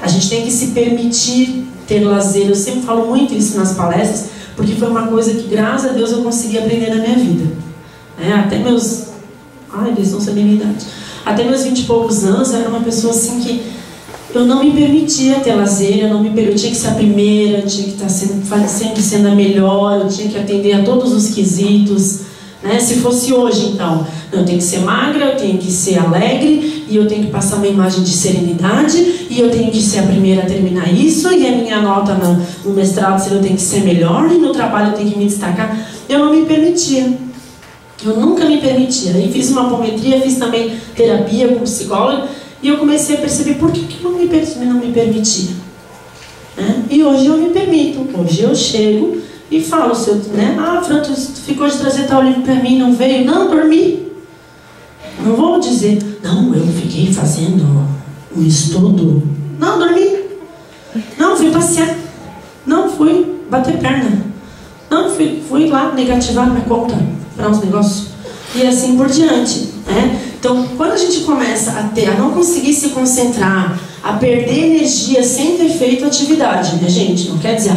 C: A gente tem que se permitir ter lazer. Eu sempre falo muito isso nas palestras, porque foi uma coisa que, graças a Deus, eu consegui aprender na minha vida. Até meus... eles não sabem a minha idade. Até meus 20 e poucos anos, eu era uma pessoa assim que eu não me permitia ter lazer, eu tinha que ser a primeira, eu tinha que estar sempre sendo a melhor, eu tinha que atender a todos os quesitos. Né? Se fosse hoje, então, eu tenho que ser magra, eu tenho que ser alegre, e eu tenho que passar uma imagem de serenidade, e eu tenho que ser a primeira a terminar isso, e a minha nota no mestrado eu tenho que ser melhor, e no trabalho eu tenho que me destacar. Eu não me permitia. Eu nunca me permitia. Aí fiz uma apometria, fiz também terapia com psicóloga, e eu comecei a perceber por que eu não me permitia. Né? E hoje eu me permito. Hoje eu chego e falo, Fran, tu ficou de trazer tal livro para mim, não veio? Não, dormi. Não vou dizer, não, eu fiquei fazendo um estudo. Não, dormi. Não, fui passear. Não, fui bater perna. Não, fui lá negativar minha conta para uns negócios. E assim por diante. Né? Então, quando a gente começa a não conseguir se concentrar, a perder energia sem ter feito atividade, né, gente? Não quer dizer,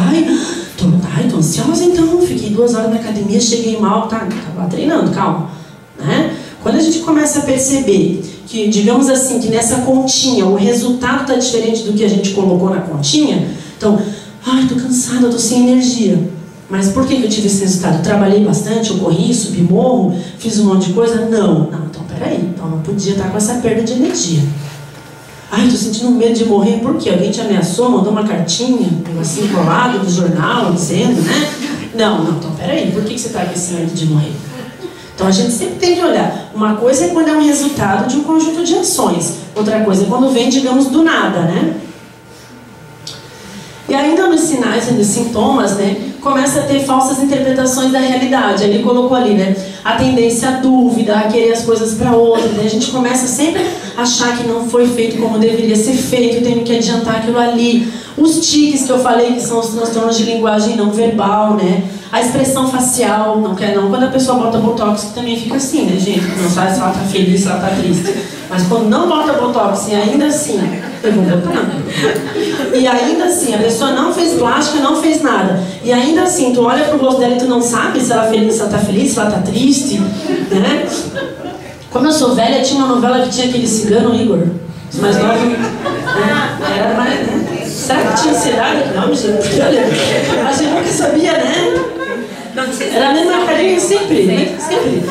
C: tô ansiosa, então, fiquei 2 horas na academia, cheguei mal, tava treinando, calma. Né? Quando a gente começa a perceber que, digamos assim, que nessa continha o resultado está diferente do que a gente colocou na continha, então, tô cansada, tô sem energia. Mas por que eu tive esse resultado? Eu trabalhei bastante, eu corri, subi morro, fiz um monte de coisa? Não, então peraí, então não podia estar com essa perda de energia. Tô sentindo medo de morrer, por quê? Alguém te ameaçou, mandou uma cartinha, um negocinho colado do jornal, dizendo, né? Não, então peraí, por que você está com esse medo de morrer? Então a gente sempre tem que olhar. Uma coisa é quando é um resultado de um conjunto de ações, outra coisa é quando vem, digamos, do nada, né? E ainda nos sinais e nos sintomas, né, começa a ter falsas interpretações da realidade. Ele colocou ali, né, a tendência à dúvida, a querer as coisas para outra, né? A gente começa sempre a achar que não foi feito como deveria ser feito, tem que adiantar aquilo ali. Os tiques que eu falei, que são os transtornos de linguagem não verbal, né? A expressão facial, não quer não. Quando a pessoa bota botox, que também fica assim, né, gente? Não sabe se ela tá feliz, se ela tá triste. Mas quando não bota botox e ainda assim, eu vou botar. E ainda assim, a pessoa não fez plástica, não fez nada. E ainda assim, tu olha pro rosto dela e tu não sabe se ela é feliz, se ela tá feliz, se ela tá triste, né? Como eu sou velha, tinha uma novela que tinha aquele cigano Igor. Os mais novos, né? Era mais, né? Será que tinha ansiedade? Não, gente. A gente nunca sabia, né? Era a mesma carinha sempre, né? Sempre.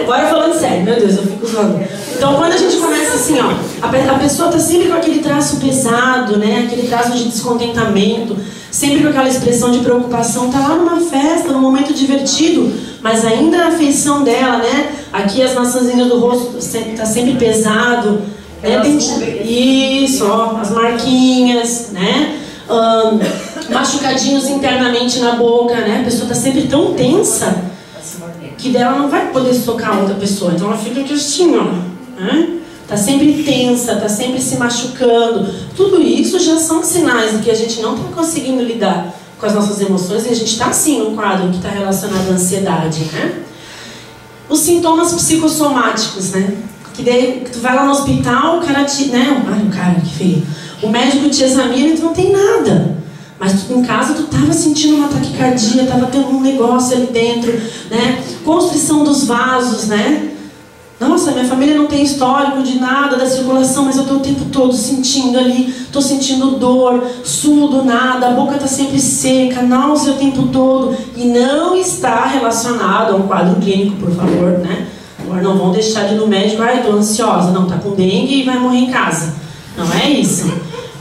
C: Agora falando sério, meu Deus, eu fico zoando. Então quando a gente começa assim, ó, a pessoa tá sempre com aquele traço pesado, né? Aquele traço de descontentamento, sempre com aquela expressão de preocupação, tá lá numa festa, num momento divertido, mas ainda a afeição dela, né? Aqui as maçãzinhas do rosto tá sempre pesado, né? Isso, ó, as marquinhas, né? Machucadinhos internamente na boca, né? A pessoa tá sempre tão tensa que dela não vai poder socar outra pessoa, então ela fica aqui assim, ó, né? Tá sempre tensa, tá sempre se machucando. Tudo isso já são sinais de que a gente não tá conseguindo lidar com as nossas emoções e a gente tá sim no quadro que está relacionado à ansiedade, né? Os sintomas psicossomáticos, né? Que daí tu vai lá no hospital, o cara te, né? Ai, o cara, que feio. O médico te examina e tu não tem nada. Mas tu, em casa tu tava sentindo uma taquicardia, tava tendo um negócio ali dentro, né? Constrição dos vasos, né? Nossa, minha família não tem histórico de nada da circulação, mas eu tô o tempo todo sentindo ali, tô sentindo dor, suo do nada, a boca tá sempre seca, náusea o tempo todo, e não está relacionado a um quadro clínico, por favor, né? Agora não vão deixar de ir no médico, ai, tô ansiosa, não, tá com dengue e vai morrer em casa. Não é isso.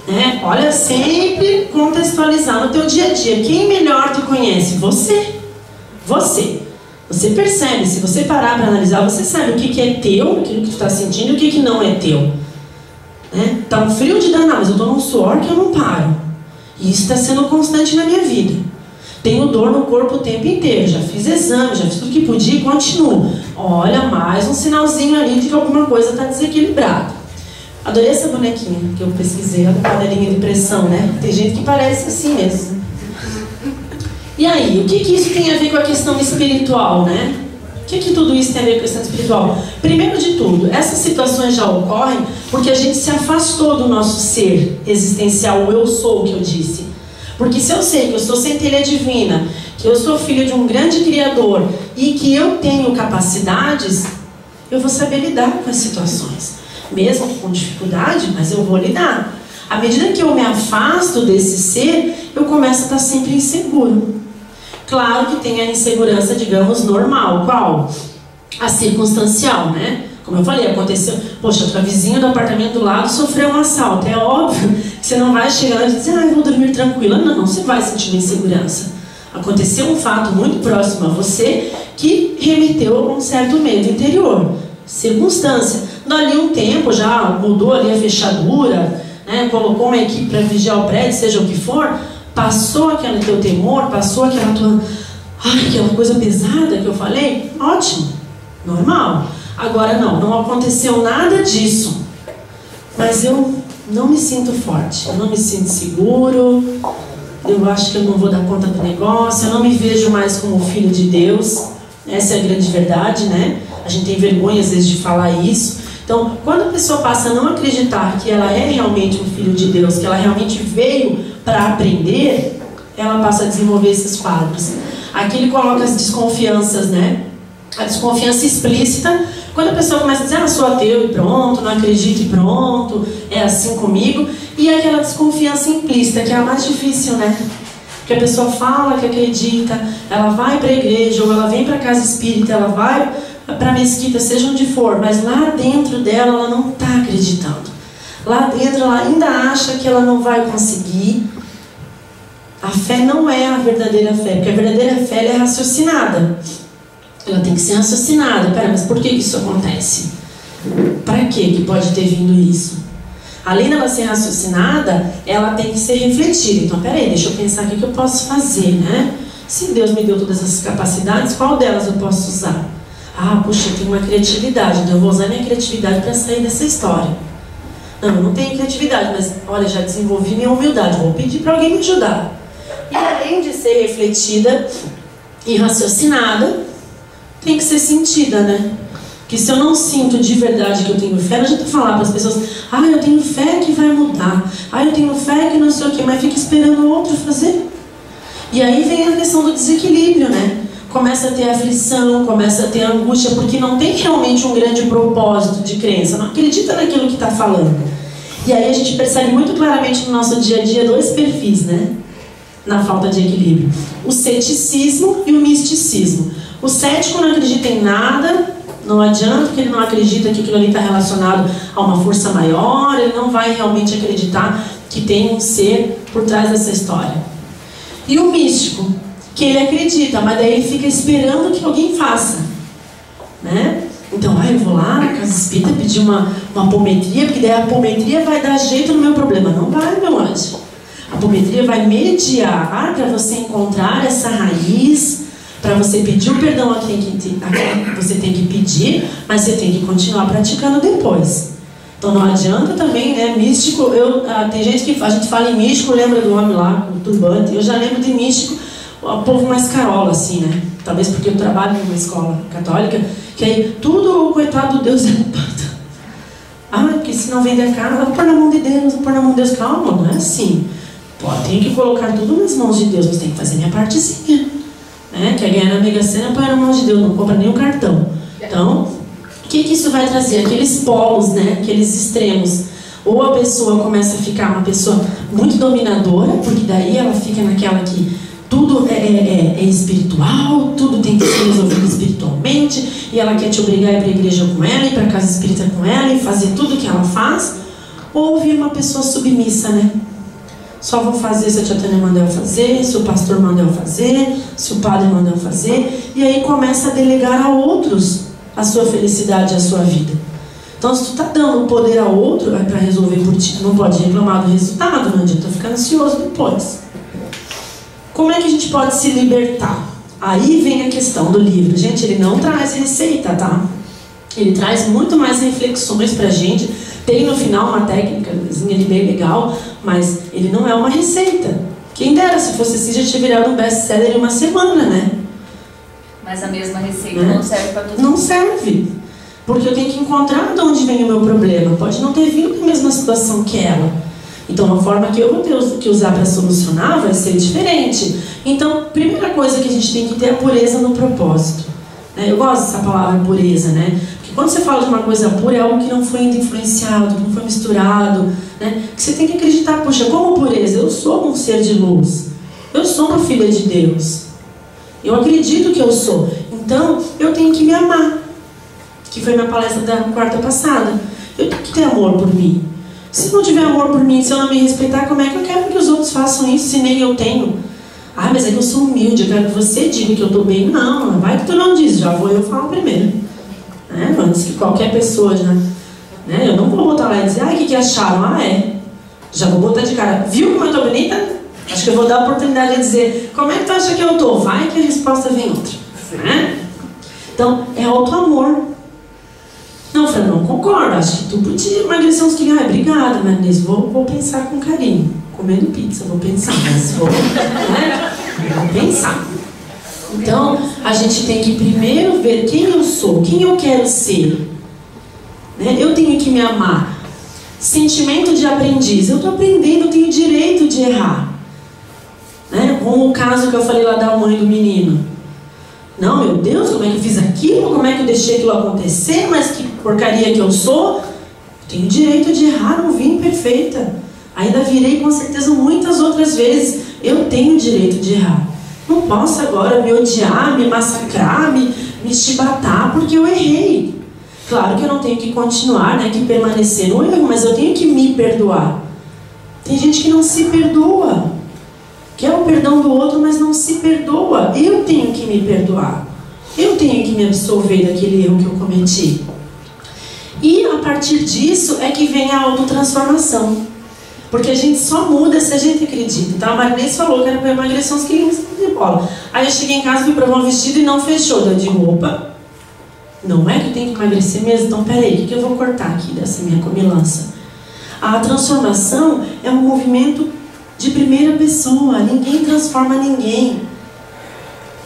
C: Né? Olha, sempre contextualizar no teu dia a dia. Quem melhor te conhece? Você. Você. Você percebe, se você parar para analisar, você sabe o que é teu, aquilo que tu está sentindo, e o que não é teu. Né? Tá um frio de danar, mas eu tô num suor que eu não paro. E isso está sendo constante na minha vida. Tenho dor no corpo o tempo inteiro, já fiz exame, já fiz tudo que podia e continuo. Olha, mais um sinalzinho ali de que alguma coisa está desequilibrada. Adorei essa bonequinha que eu pesquisei, a panelinha de pressão, né? Tem gente que parece assim mesmo. E aí, o que isso tem a ver com a questão espiritual, né? O que tudo isso tem a ver com a questão espiritual? Primeiro de tudo, essas situações já ocorrem porque a gente se afastou do nosso ser existencial, o eu sou, que eu disse. Porque se eu sei que eu sou centelha divina, que eu sou filho de um grande Criador e que eu tenho capacidades, eu vou saber lidar com as situações. Mesmo com dificuldade, mas eu vou lidar. À medida que eu me afasto desse ser, eu começo a estar sempre inseguro. Claro que tem a insegurança, digamos, normal. Qual? A circunstancial, né? Como eu falei, aconteceu... Poxa, a vizinha do apartamento do lado sofreu um assalto. É óbvio que você não vai chegar e dizer, ah, eu vou dormir tranquila. Não, você vai sentir uma insegurança. Aconteceu um fato muito próximo a você que remeteu a um certo medo interior. Circunstância. Dali um tempo já mudou ali a fechadura, né? Colocou uma equipe para vigiar o prédio, seja o que for, passou aquele teu temor, passou aquela tua... Ai, aquela coisa pesada que eu falei, ótimo, normal. Agora não aconteceu nada disso, mas eu não me sinto forte, eu não me sinto seguro, eu acho que eu não vou dar conta do negócio, eu não me vejo mais como filho de Deus. Essa é a grande verdade, né? A gente tem vergonha às vezes de falar isso. Então, quando a pessoa passa a não acreditar que ela é realmente um filho de Deus, que ela realmente veio para aprender, ela passa a desenvolver esses quadros. Aqui ele coloca as desconfianças, né? A desconfiança explícita, quando a pessoa começa a dizer, ah, sou ateu e pronto, não acredito e pronto, é assim comigo. E aquela desconfiança implícita, que é a mais difícil, né? Porque a pessoa fala que acredita, ela vai para a igreja, ou ela vem para a casa espírita, ela vai para a mesquita, seja onde for, mas lá dentro dela ela não está acreditando. Lá dentro ela ainda acha que ela não vai conseguir. A fé não é a verdadeira fé, porque a verdadeira fé ela é raciocinada. Ela tem que ser raciocinada. Pera, mas por que isso acontece? Para que pode ter vindo isso? Além dela ser raciocinada, ela tem que ser refletida. Então, peraí, deixa eu pensar o que eu posso fazer, né? Se Deus me deu todas essas capacidades, qual delas eu posso usar? Ah, puxa, eu tenho uma criatividade, então eu vou usar minha criatividade para sair dessa história. Não, eu não tenho criatividade, mas olha, já desenvolvi minha humildade, vou pedir para alguém me ajudar. E além de ser refletida e raciocinada, tem que ser sentida, né? Porque se eu não sinto de verdade que eu tenho fé, não adianta falar para as pessoas, ah, eu tenho fé que vai mudar, ah, eu tenho fé que não sei o quê, mas fica esperando o outro fazer. E aí vem a questão do desequilíbrio, né? Começa a ter aflição, começa a ter angústia, porque não tem realmente um grande propósito de crença, não acredita naquilo que está falando. E aí a gente percebe muito claramente no nosso dia a dia 2 perfis, né? Na falta de equilíbrio. O ceticismo e o misticismo. O cético não acredita em nada, não adianta, porque ele não acredita que aquilo ali está relacionado a uma força maior, ele não vai realmente acreditar que tem um ser por trás dessa história. E o místico, que ele acredita, mas daí ele fica esperando que alguém faça, né? Então, eu vou lá na casa espírita pedir uma apometria, porque daí a apometria vai dar jeito no meu problema. Não vai, meu anjo. A apometria vai mediar para você encontrar essa raiz, para você pedir o perdão a quem você tem que pedir, mas você tem que continuar praticando depois. Então não adianta também, né, místico, tem gente que a gente fala em místico, lembra do homem lá, com o turbante, eu já lembro de místico, o povo mais carola, assim, né, talvez porque eu trabalho numa escola católica, que aí tudo, o coitado do Deus é culpado. Ah, porque se não vender a casa, vou pôr na mão de Deus, vou pôr na mão de Deus. Calma, não é assim. Pô, tenho que colocar tudo nas mãos de Deus, mas tem que fazer minha partezinha, né, quer ganhar na Mega Sena, põe na mão de Deus, não compra nem o cartão. Então, o que isso vai trazer? Aqueles polos, né? Aqueles extremos. Ou a pessoa começa a ficar uma pessoa muito dominadora, porque daí ela fica naquela que tudo é espiritual, tudo tem que ser resolvido espiritualmente, e ela quer te obrigar a ir para a igreja com ela, ir para a casa espírita com ela, e fazer tudo que ela faz. Ou vir uma pessoa submissa, né? Só vou fazer se a tia Tânia mandar eu fazer, se o pastor mandar eu fazer, se o padre mandar eu fazer, e aí começa a delegar a outros a sua felicidade, a sua vida. Então, se tu está dando o poder a outro para resolver por ti, tu não pode reclamar do resultado, não adianta ficar ansioso depois. Como é que a gente pode se libertar? Aí vem a questão do livro. Gente, ele não traz receita, tá? Ele traz muito mais reflexões pra gente. Tem no final uma técnicazinha ali bem legal, mas ele não é uma receita. Quem dera, se fosse assim, já tinha virado um best-seller em uma semana, né?
D: Mas a mesma receita não serve para todo mundo.
C: Não serve. Porque eu tenho que encontrar de onde vem o meu problema. Pode não ter vindo na mesma situação que ela. Então, a forma que eu vou ter que usar para solucionar vai ser diferente. Então, primeira coisa que a gente tem que ter é a pureza no propósito. Eu gosto dessa palavra pureza, né? Porque quando você fala de uma coisa pura, é algo que não foi ainda influenciado, que não foi misturado, né? Que você tem que acreditar, poxa, como pureza? Eu sou um ser de luz. Eu sou uma filha de Deus. Eu acredito que eu sou. Então, eu tenho que me amar. Que foi minha palestra da quarta passada. Eu tenho que ter amor por mim. Se não tiver amor por mim, se eu não me respeitar, como é que eu quero que os outros façam isso se nem eu tenho? Ah, mas é que eu sou humilde, eu quero que você diga que eu estou bem. Não, vai que tu não diz, já vou eu falar primeiro. Antes que qualquer pessoa já... Eu não vou botar lá e dizer, o que acharam? Já vou botar de cara. Viu como eu estou bonita? Acho que eu vou dar a oportunidade de dizer, como é que tu acha que eu estou? Vai que a resposta vem outra. Então, é auto-amor. Não, Fran, não concordo. Acho que tu podia emagrecer uns quilos. Obrigada, mas nisso vou pensar com carinho. Comendo pizza, vou pensar, mas vou pensar. Então, a gente tem que primeiro ver quem eu sou, quem eu quero ser. Eu tenho que me amar. Sentimento de aprendiz. Eu estou aprendendo, eu tenho direito de errar. Como o caso que eu falei lá da mãe do menino. Não, meu Deus, como é que eu fiz aquilo? Como é que eu deixei aquilo acontecer? Mas que porcaria que eu sou? Eu tenho direito de errar, não vim perfeita. Ainda virei com certeza muitas outras vezes. Eu tenho direito de errar. Não posso agora me odiar, me massacrar, me chibatar porque eu errei. Claro que eu não tenho que continuar, que permanecer no erro, mas eu tenho que me perdoar. Tem gente que não se perdoa. Quer o perdão do outro, mas não se perdoa. Eu tenho que me perdoar. Eu tenho que me absolver daquele erro que eu cometi. E a partir disso é que vem a autotransformação. Porque a gente só muda se a gente acredita. Então a Marinês falou que era para emagrecer uns quilinhos de bola. Aí eu cheguei em casa, fui provar um vestido e não fechou. Eu digo, opa, não é que eu tenho que emagrecer mesmo? Então peraí, o que eu vou cortar aqui dessa minha comilança? A transformação é um movimento de primeira pessoa. Ninguém transforma ninguém.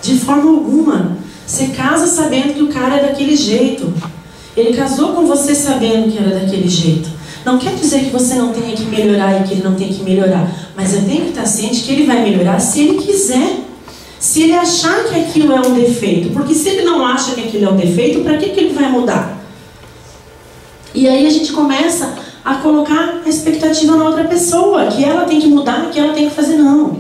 C: De forma alguma. Você casa sabendo que o cara é daquele jeito. Ele casou com você sabendo que era daquele jeito. Não quer dizer que você não tenha que melhorar e que ele não tenha que melhorar. Mas eu tenho que estar ciente que ele vai melhorar se ele quiser. Se ele achar que aquilo é um defeito. Porque se ele não acha que aquilo é um defeito, para que ele vai mudar? E aí a gente começa a colocar a expectativa na outra pessoa. Que ela tem que mudar, que ela tem que fazer. Não.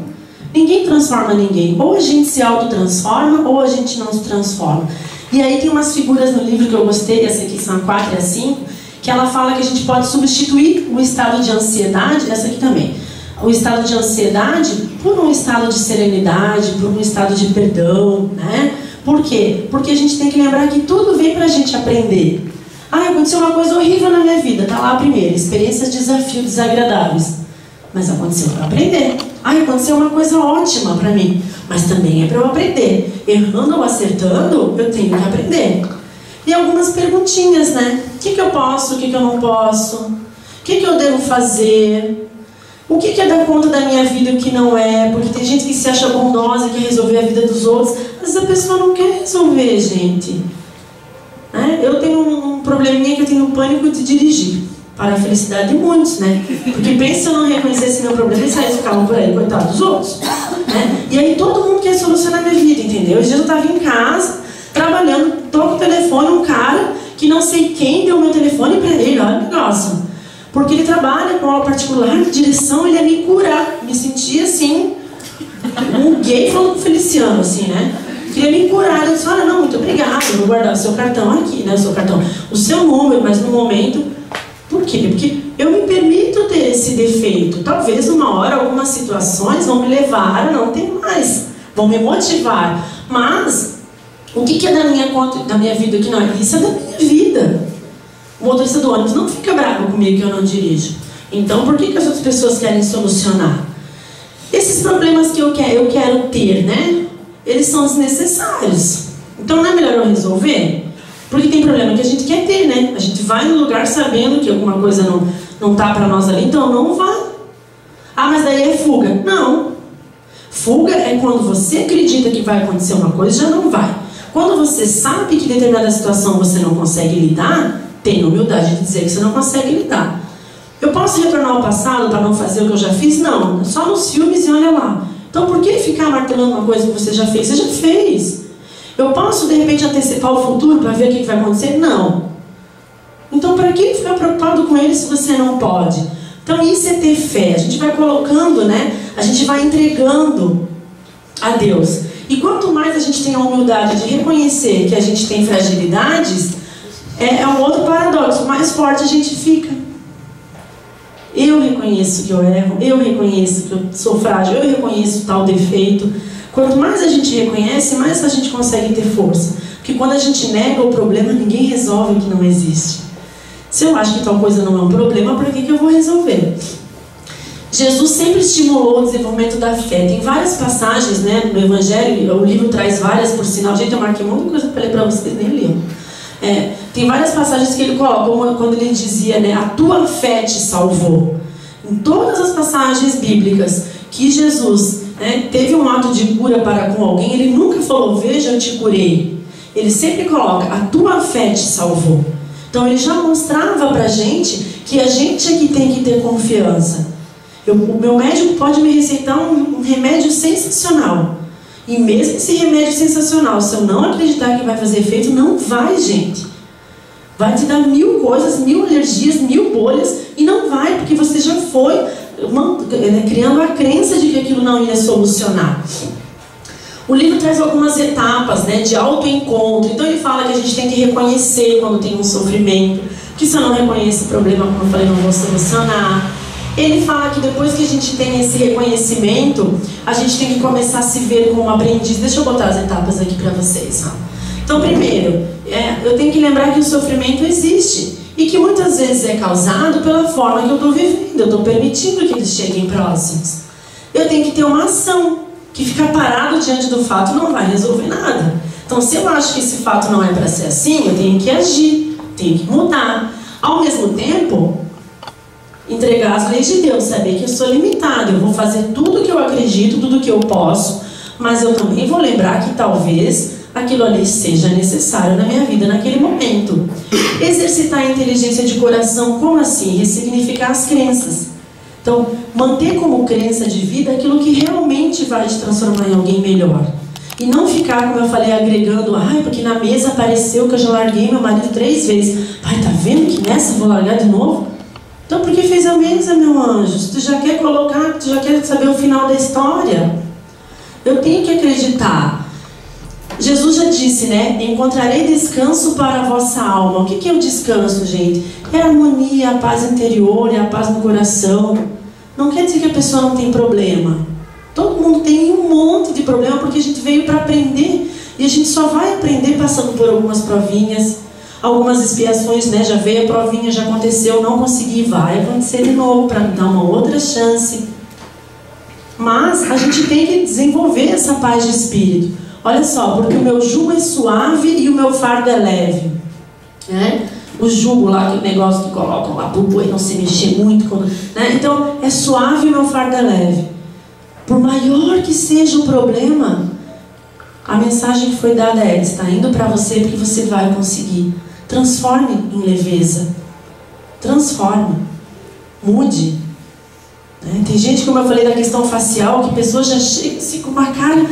C: Ninguém transforma ninguém. Ou a gente se autotransforma, ou a gente não se transforma. E aí tem umas figuras no livro que eu gostei, essa aqui são a 4 e a 5, que ela fala que a gente pode substituir o estado de ansiedade, essa aqui também, o estado de ansiedade por um estado de serenidade, por um estado de perdão, né? Por quê? Porque a gente tem que lembrar que tudo vem pra gente aprender. Ah, aconteceu uma coisa horrível na minha vida, tá lá a primeira, experiências, desafios desagradáveis. Mas aconteceu para aprender. Ah, aconteceu uma coisa ótima para mim, mas também é para eu aprender. Errando ou acertando, eu tenho que aprender. E algumas perguntinhas, né? O que eu posso, o que eu não posso? O que eu devo fazer? O que é dar conta da minha vida e o que não é? Porque tem gente que se acha bondosa e quer resolver a vida dos outros. Mas a pessoa não quer resolver, gente. Né? Eu tenho um probleminha que eu tenho pânico de dirigir. Para a felicidade de muitos, né? Porque pensa se eu não reconhecesse meu problema e saísse o carro por aí, coitado dos outros. Né? E aí todo mundo quer solucionar a minha vida, entendeu? Esse dia eu estava em casa, trabalhando, toco o telefone, um cara que não sei quem deu meu telefone para ele, olha que negócio. Porque ele trabalha com aula particular, de direção, ele ia me curar. Me sentia assim, um gay falando com o Feliciano, assim, né? Queria me curar. Eu disse, olha, não, muito obrigado, eu vou guardar o seu cartão aqui, né? O seu cartão, o seu número, mas no momento... Por quê? Porque eu me permito ter esse defeito. Talvez uma hora algumas situações vão me levar a não ter mais, vão me motivar. Mas o que é da minha conta, da minha vida que não é? Isso é da minha vida. O motorista do ônibus não fica bravo comigo que eu não dirijo. Então por que as outras pessoas querem solucionar? Esses problemas que eu quero ter, né? Eles são desnecessários. Então não é melhor eu resolver? Porque tem problema que a gente quer ter, né? A gente vai no lugar sabendo que alguma coisa não tá pra nós ali, então não vai. Ah, mas daí é fuga. Não. Fuga é quando você acredita que vai acontecer uma coisa e já não vai. Quando você sabe que em determinada situação você não consegue lidar, tem humildade de dizer que você não consegue lidar. Eu posso retornar ao passado para não fazer o que eu já fiz? Não. Só nos filmes e olha lá. Então por que ficar martelando uma coisa que você já fez? Você já fez. Eu posso, de repente, antecipar o futuro para ver o que vai acontecer? Não. Então, para que ficar preocupado com ele se você não pode? Então, isso é ter fé. A gente vai colocando, né? A gente vai entregando a Deus. E quanto mais a gente tem a humildade de reconhecer que a gente tem fragilidades, é um outro paradoxo. Mais forte a gente fica. Eu reconheço que eu erro, eu reconheço que eu sou frágil, eu reconheço tal defeito. Quanto mais a gente reconhece, mais a gente consegue ter força. Porque quando a gente nega o problema, ninguém resolve o que não existe. Se eu acho que tal coisa não é um problema, para que eu vou resolver? Jesus sempre estimulou o desenvolvimento da fé. Tem várias passagens, né, no Evangelho, o livro traz várias, por sinal. Gente, eu marquei muita coisa para ler para vocês, nem liam. Tem várias passagens que ele coloca, como quando ele dizia, né, a tua fé te salvou. Em todas as passagens bíblicas que Jesus... teve um ato de cura para com alguém, ele nunca falou, veja, eu te curei. Ele sempre coloca, a tua fé te salvou. Então ele já mostrava pra gente que a gente é que tem que ter confiança. O meu médico pode me receitar um remédio sensacional. E mesmo esse remédio sensacional, se eu não acreditar que vai fazer efeito, não vai, gente. Vai te dar 1000 coisas, 1000 alergias, 1000 bolhas, e não vai, porque você já foi... criando a crença de que aquilo não ia solucionar. O livro traz algumas etapas, né, de autoencontro. Então ele fala que a gente tem que reconhecer quando tem um sofrimento, que se eu não reconheço o problema, como eu falei, não vou solucionar. Ele fala que depois que a gente tem esse reconhecimento, a gente tem que começar a se ver como aprendiz. Deixa eu botar as etapas aqui para vocês. Então primeiro, eu tenho que lembrar que o sofrimento existe. e que muitas vezes é causado pela forma que eu estou vivendo. Eu estou permitindo que eles cheguem próximos. Eu tenho que ter uma ação, que ficar parado diante do fato não vai resolver nada. Então, se eu acho que esse fato não é para ser assim, eu tenho que agir, tenho que mudar. Ao mesmo tempo, entregar as leis de Deus, saber que eu sou limitado, eu vou fazer tudo que eu acredito, tudo que eu posso, mas eu também vou lembrar que talvez aquilo ali seja necessário na minha vida naquele momento. Exercitar a inteligência de coração, como assim? Ressignificar as crenças. Então, manter como crença de vida aquilo que realmente vai te transformar em alguém melhor. E não ficar, como eu falei, agregando, ai, porque na mesa apareceu que eu já larguei meu marido 3 vezes. Ai, tá vendo que nessa eu vou largar de novo? Então, por que fez a mesa, meu anjo? Se tu já quer colocar, tu já quer saber o final da história. Eu tenho que acreditar. Jesus já disse, né? Encontrarei descanso para a vossa alma. O que é o descanso, gente? É a harmonia, a paz interior, é a paz no coração. Não quer dizer que a pessoa não tem problema. Todo mundo tem um monte de problema porque a gente veio para aprender. E a gente só vai aprender passando por algumas provinhas, algumas expiações, né? Já veio a provinha, já aconteceu, não consegui, vai acontecer de novo para me dar uma outra chance. Mas a gente tem que desenvolver essa paz de espírito. Olha só, porque o meu jugo é suave e o meu fardo é leve, né? O jugo lá, aquele negócio que colocam lá para o boi não se mexer muito, né? Então é suave e o meu fardo é leve. Por maior que seja o problema, a mensagem que foi dada é: está indo para você porque você vai conseguir. Transforme em leveza, transforme, mude, né? Tem gente, como eu falei da questão facial, que pessoa já chega assim com uma cara.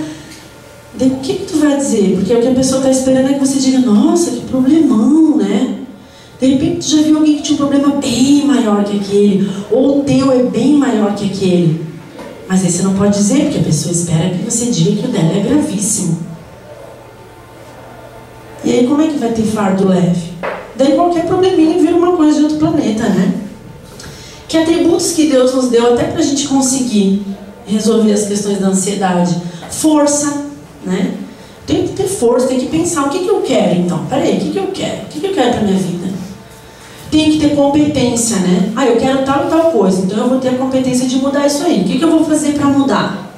C: O que tu vai dizer? Porque o que a pessoa está esperando é que você diga: nossa, que problemão, né? De repente tu já viu alguém que tinha um problema bem maior que aquele, ou o teu é bem maior que aquele. Mas aí você não pode dizer, porque a pessoa espera que você diga que o dela é gravíssimo. E aí como é que vai ter fardo leve? Daí qualquer probleminha vira uma coisa de outro planeta, né? Que atributos que Deus nos deu até para a gente conseguir resolver as questões da ansiedade? Força, né? Tem que ter força, tem que pensar o que eu quero então. Peraí, o que eu quero? O que eu quero para minha vida? Tem que ter competência, né? Ah, eu quero tal e tal coisa, então eu vou ter a competência de mudar isso aí. O que eu vou fazer para mudar?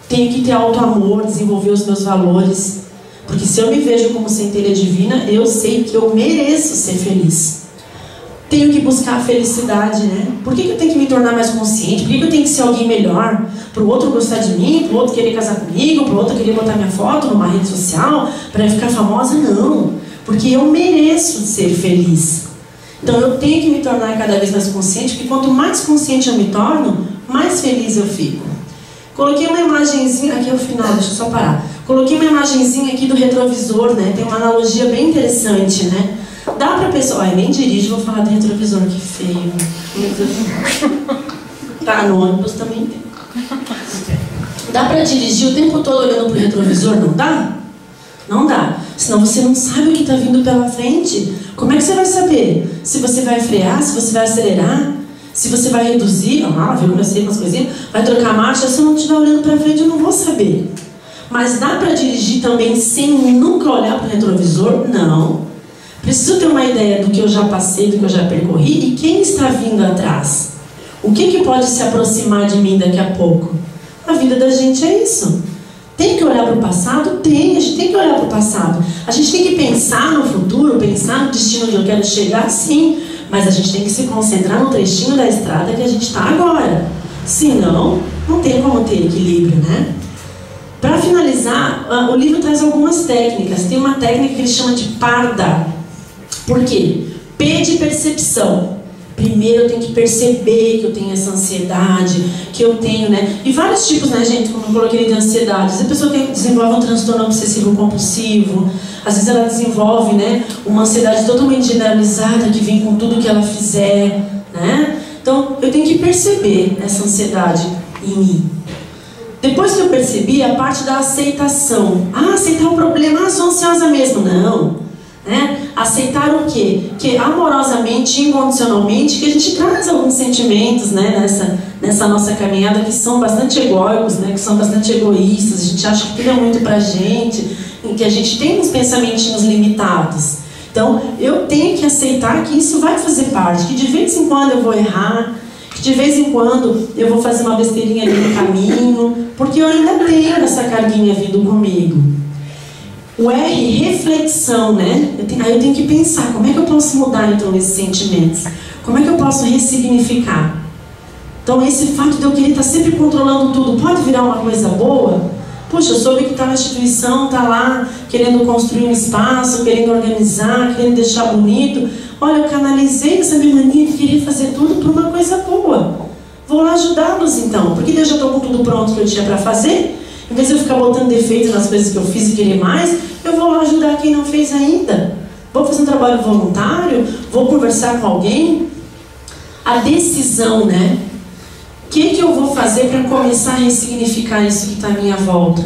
C: Tenho que ter auto-amor, desenvolver os meus valores. Porque se eu me vejo como centelha divina, eu sei que eu mereço ser feliz. Tenho que buscar a felicidade, né? Por que eu tenho que me tornar mais consciente? Por que eu tenho que ser alguém melhor? Para o outro gostar de mim? Para o outro querer casar comigo? Para o outro querer botar minha foto numa rede social? Para eu ficar famosa? Não. Porque eu mereço ser feliz. Então eu tenho que me tornar cada vez mais consciente, porque quanto mais consciente eu me torno, mais feliz eu fico. Coloquei uma imagenzinha, aqui é o final, deixa eu só parar. Coloquei uma imagenzinha aqui do retrovisor, né? Tem uma analogia bem interessante, né? Dá pra pessoa... Ai, nem dirijo, vou falar do retrovisor, que feio. Meu Deus. Tá, no ônibus também tem. Dá pra dirigir o tempo todo olhando pro retrovisor? Não dá? Não dá. Senão você não sabe o que está vindo pela frente. Como é que você vai saber? Se você vai frear, se você vai acelerar, se você vai reduzir, viu, eu sei umas coisinhas, vai trocar a marcha. Se eu não estiver olhando para frente, eu não vou saber. Mas dá para dirigir também sem nunca olhar para o retrovisor? Não. Preciso ter uma ideia do que eu já passei, do que eu já percorri e quem está vindo atrás. O que pode se aproximar de mim daqui a pouco? A vida da gente é isso. Tem que olhar para o passado? Tem, a gente tem que olhar para o passado. A gente tem que pensar no futuro, pensar no destino onde eu quero chegar, sim. Mas a gente tem que se concentrar no trechinho da estrada que a gente está agora. Senão, não tem como ter equilíbrio, né? Para finalizar, o livro traz algumas técnicas. Tem uma técnica que ele chama de parda. Por quê? P de percepção. Primeiro eu tenho que perceber que eu tenho essa ansiedade, que eu tenho, né? E vários tipos, né, gente, como eu coloquei de ansiedade. A pessoa que desenvolve um transtorno obsessivo compulsivo, às vezes ela desenvolve, né, uma ansiedade totalmente generalizada que vem com tudo que ela fizer, né? Então, eu tenho que perceber essa ansiedade em mim. Depois que eu percebi, a parte da aceitação. Aceitar o problema, sou ansiosa mesmo. Não. Né? Aceitar o quê? Que amorosamente, incondicionalmente, que a gente traz alguns sentimentos, né, nessa nossa caminhada que são bastante egóicos, né, que são bastante egoístas. A gente acha que tudo é muito pra gente, e que a gente tem uns pensamentinhos limitados. Então, eu tenho que aceitar que isso vai fazer parte, que de vez em quando eu vou errar, que de vez em quando eu vou fazer uma besteirinha ali no caminho, porque eu ainda tenho essa carguinha vindo comigo. O R, reflexão, né? Aí eu tenho que pensar, como é que eu posso mudar então esses sentimentos? Como é que eu posso ressignificar? Então esse fato de eu querer estar sempre controlando tudo, pode virar uma coisa boa? Poxa, eu soube que tal instituição está lá querendo construir um espaço, querendo organizar, querendo deixar bonito. Olha, eu canalizei essa minha mania de querer fazer tudo por uma coisa boa. Vou lá ajudá-los então, porque eu já estou com tudo pronto que eu tinha para fazer. Em vez de eu ficar botando defeito nas coisas que eu fiz e querer mais, eu vou lá ajudar quem não fez ainda. Vou fazer um trabalho voluntário, vou conversar com alguém. A decisão, né? O que eu vou fazer para começar a ressignificar isso que está à minha volta?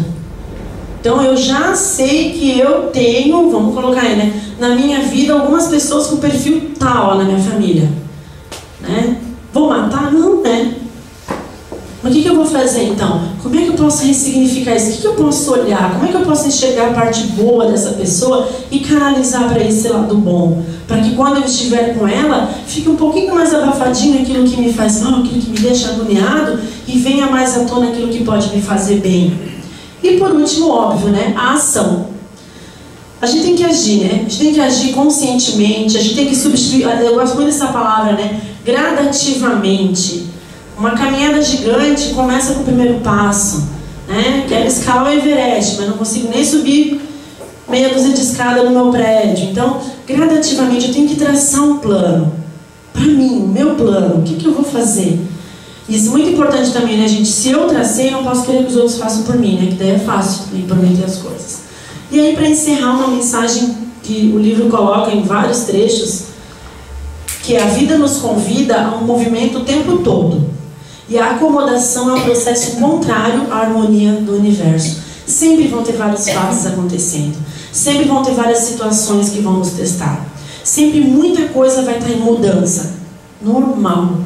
C: Então eu já sei que eu tenho, vamos colocar aí, né? Na minha vida, algumas pessoas com perfil tal na minha família. Né? Vou matar? Não, né? Mas o que eu vou fazer então? Como é que eu posso ressignificar isso? O que eu posso olhar? Como é que eu posso enxergar a parte boa dessa pessoa e canalizar para esse lado bom? Para que quando eu estiver com ela, fique um pouquinho mais abafadinho aquilo que me faz mal, aquilo que me deixa agoniado, e venha mais à tona aquilo que pode me fazer bem. E por último, óbvio, né? A ação. A gente tem que agir, né? A gente tem que agir conscientemente, a gente tem que substituir, eu gosto muito dessa palavra, né? Gradativamente. Uma caminhada gigante começa com o primeiro passo, né? Quero escalar o Everest, mas não consigo nem subir meia dúzia de escada no meu prédio. Então, gradativamente, eu tenho que traçar um plano. Para mim, o meu plano, o que eu vou fazer? Isso é muito importante também, né, gente? Se eu tracei, eu não posso querer que os outros façam por mim, né? Que daí é fácil me prometer as coisas. E aí, para encerrar, uma mensagem que o livro coloca em vários trechos, que a vida nos convida a um movimento o tempo todo. E a acomodação é um processo contrário à harmonia do universo. Sempre vão ter vários fatos acontecendo. Sempre vão ter várias situações que vão nos testar. Sempre muita coisa vai estar em mudança. Normal.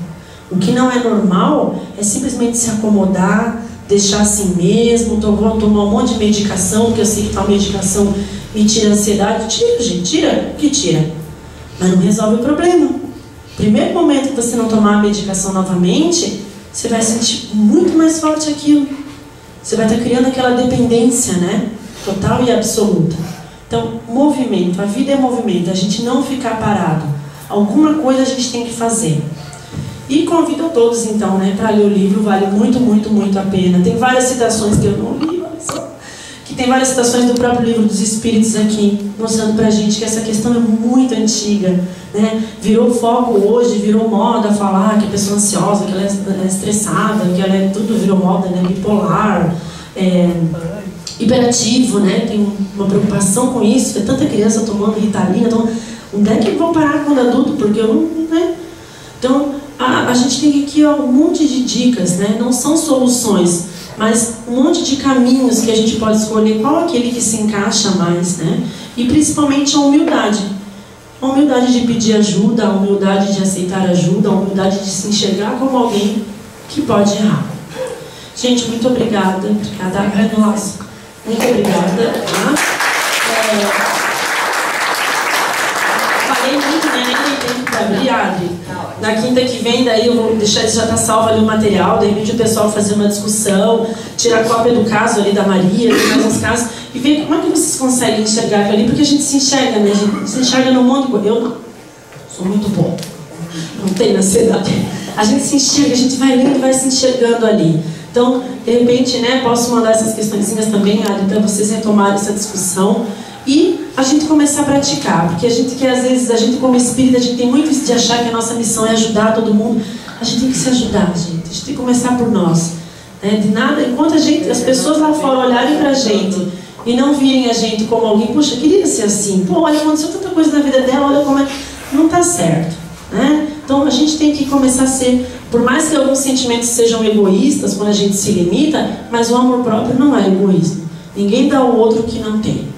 C: O que não é normal é simplesmente se acomodar, deixar assim mesmo, tomar um monte de medicação, porque eu sei que tal medicação me tira a ansiedade. Tira, gente, tira. O que tira? Mas não resolve o problema. Primeiro momento que você não tomar a medicação novamente, você vai sentir muito mais forte aquilo. Você vai estar criando aquela dependência, né? Total e absoluta. Então, movimento. A vida é movimento. A gente não ficar parado. Alguma coisa a gente tem que fazer. E convido a todos, então, né, para ler o livro. Vale muito, muito, muito a pena. Tem várias citações que eu não li, olha só. Que tem várias citações do próprio livro dos Espíritos aqui, mostrando pra gente que essa questão é muito antiga, né? Virou foco hoje, virou moda falar que a pessoa ansiosa, que ela é estressada, que ela é tudo, virou moda, né? Bipolar, hiperativo, né? Tem uma preocupação com isso, tem tanta criança tomando Ritalina, então, onde é que vão parar quando adulto? Porque eu não, né? Então, a gente tem aqui ó, um monte de dicas, né? Não são soluções, mas um monte de caminhos que a gente pode escolher qual aquele que se encaixa mais, né? E principalmente a humildade. A humildade de pedir ajuda, a humildade de aceitar ajuda, a humildade de se enxergar como alguém que pode errar. Gente, muito obrigada. Nossa, muito obrigada. Tá? Falei muito, né? Nem tem tempo para abrir, Adri. Na quinta que vem, daí eu vou deixar, já está salvo ali o material, de repente o pessoal fazer uma discussão, tirar cópia do caso ali da Maria, de mais uns casos, e ver como é que vocês conseguem enxergar aquilo ali, porque a gente se enxerga, né? A gente se enxerga num monte de coisa. Eu não sou muito bom, não tenho ansiedade. A gente se enxerga, a gente vai lendo e vai se enxergando ali. Então, de repente, né, posso mandar essas questõezinhas também, Ari, para vocês retomarem essa discussão. E a gente começar a praticar, porque a gente que às vezes, a gente como espírita, a gente tem muito isso de achar que a nossa missão é ajudar todo mundo. A gente tem que se ajudar, gente. A gente tem que começar por nós. Né? De nada, enquanto as pessoas lá fora olharem pra gente e não virem a gente como alguém, puxa, queria ser assim. Pô, olha, aconteceu tanta coisa na vida dela, olha como é. Não tá certo. Né? Então a gente tem que começar a ser, por mais que alguns sentimentos sejam egoístas quando a gente se limita, mas o amor próprio não é egoísmo. Ninguém dá ao outro o que não tem.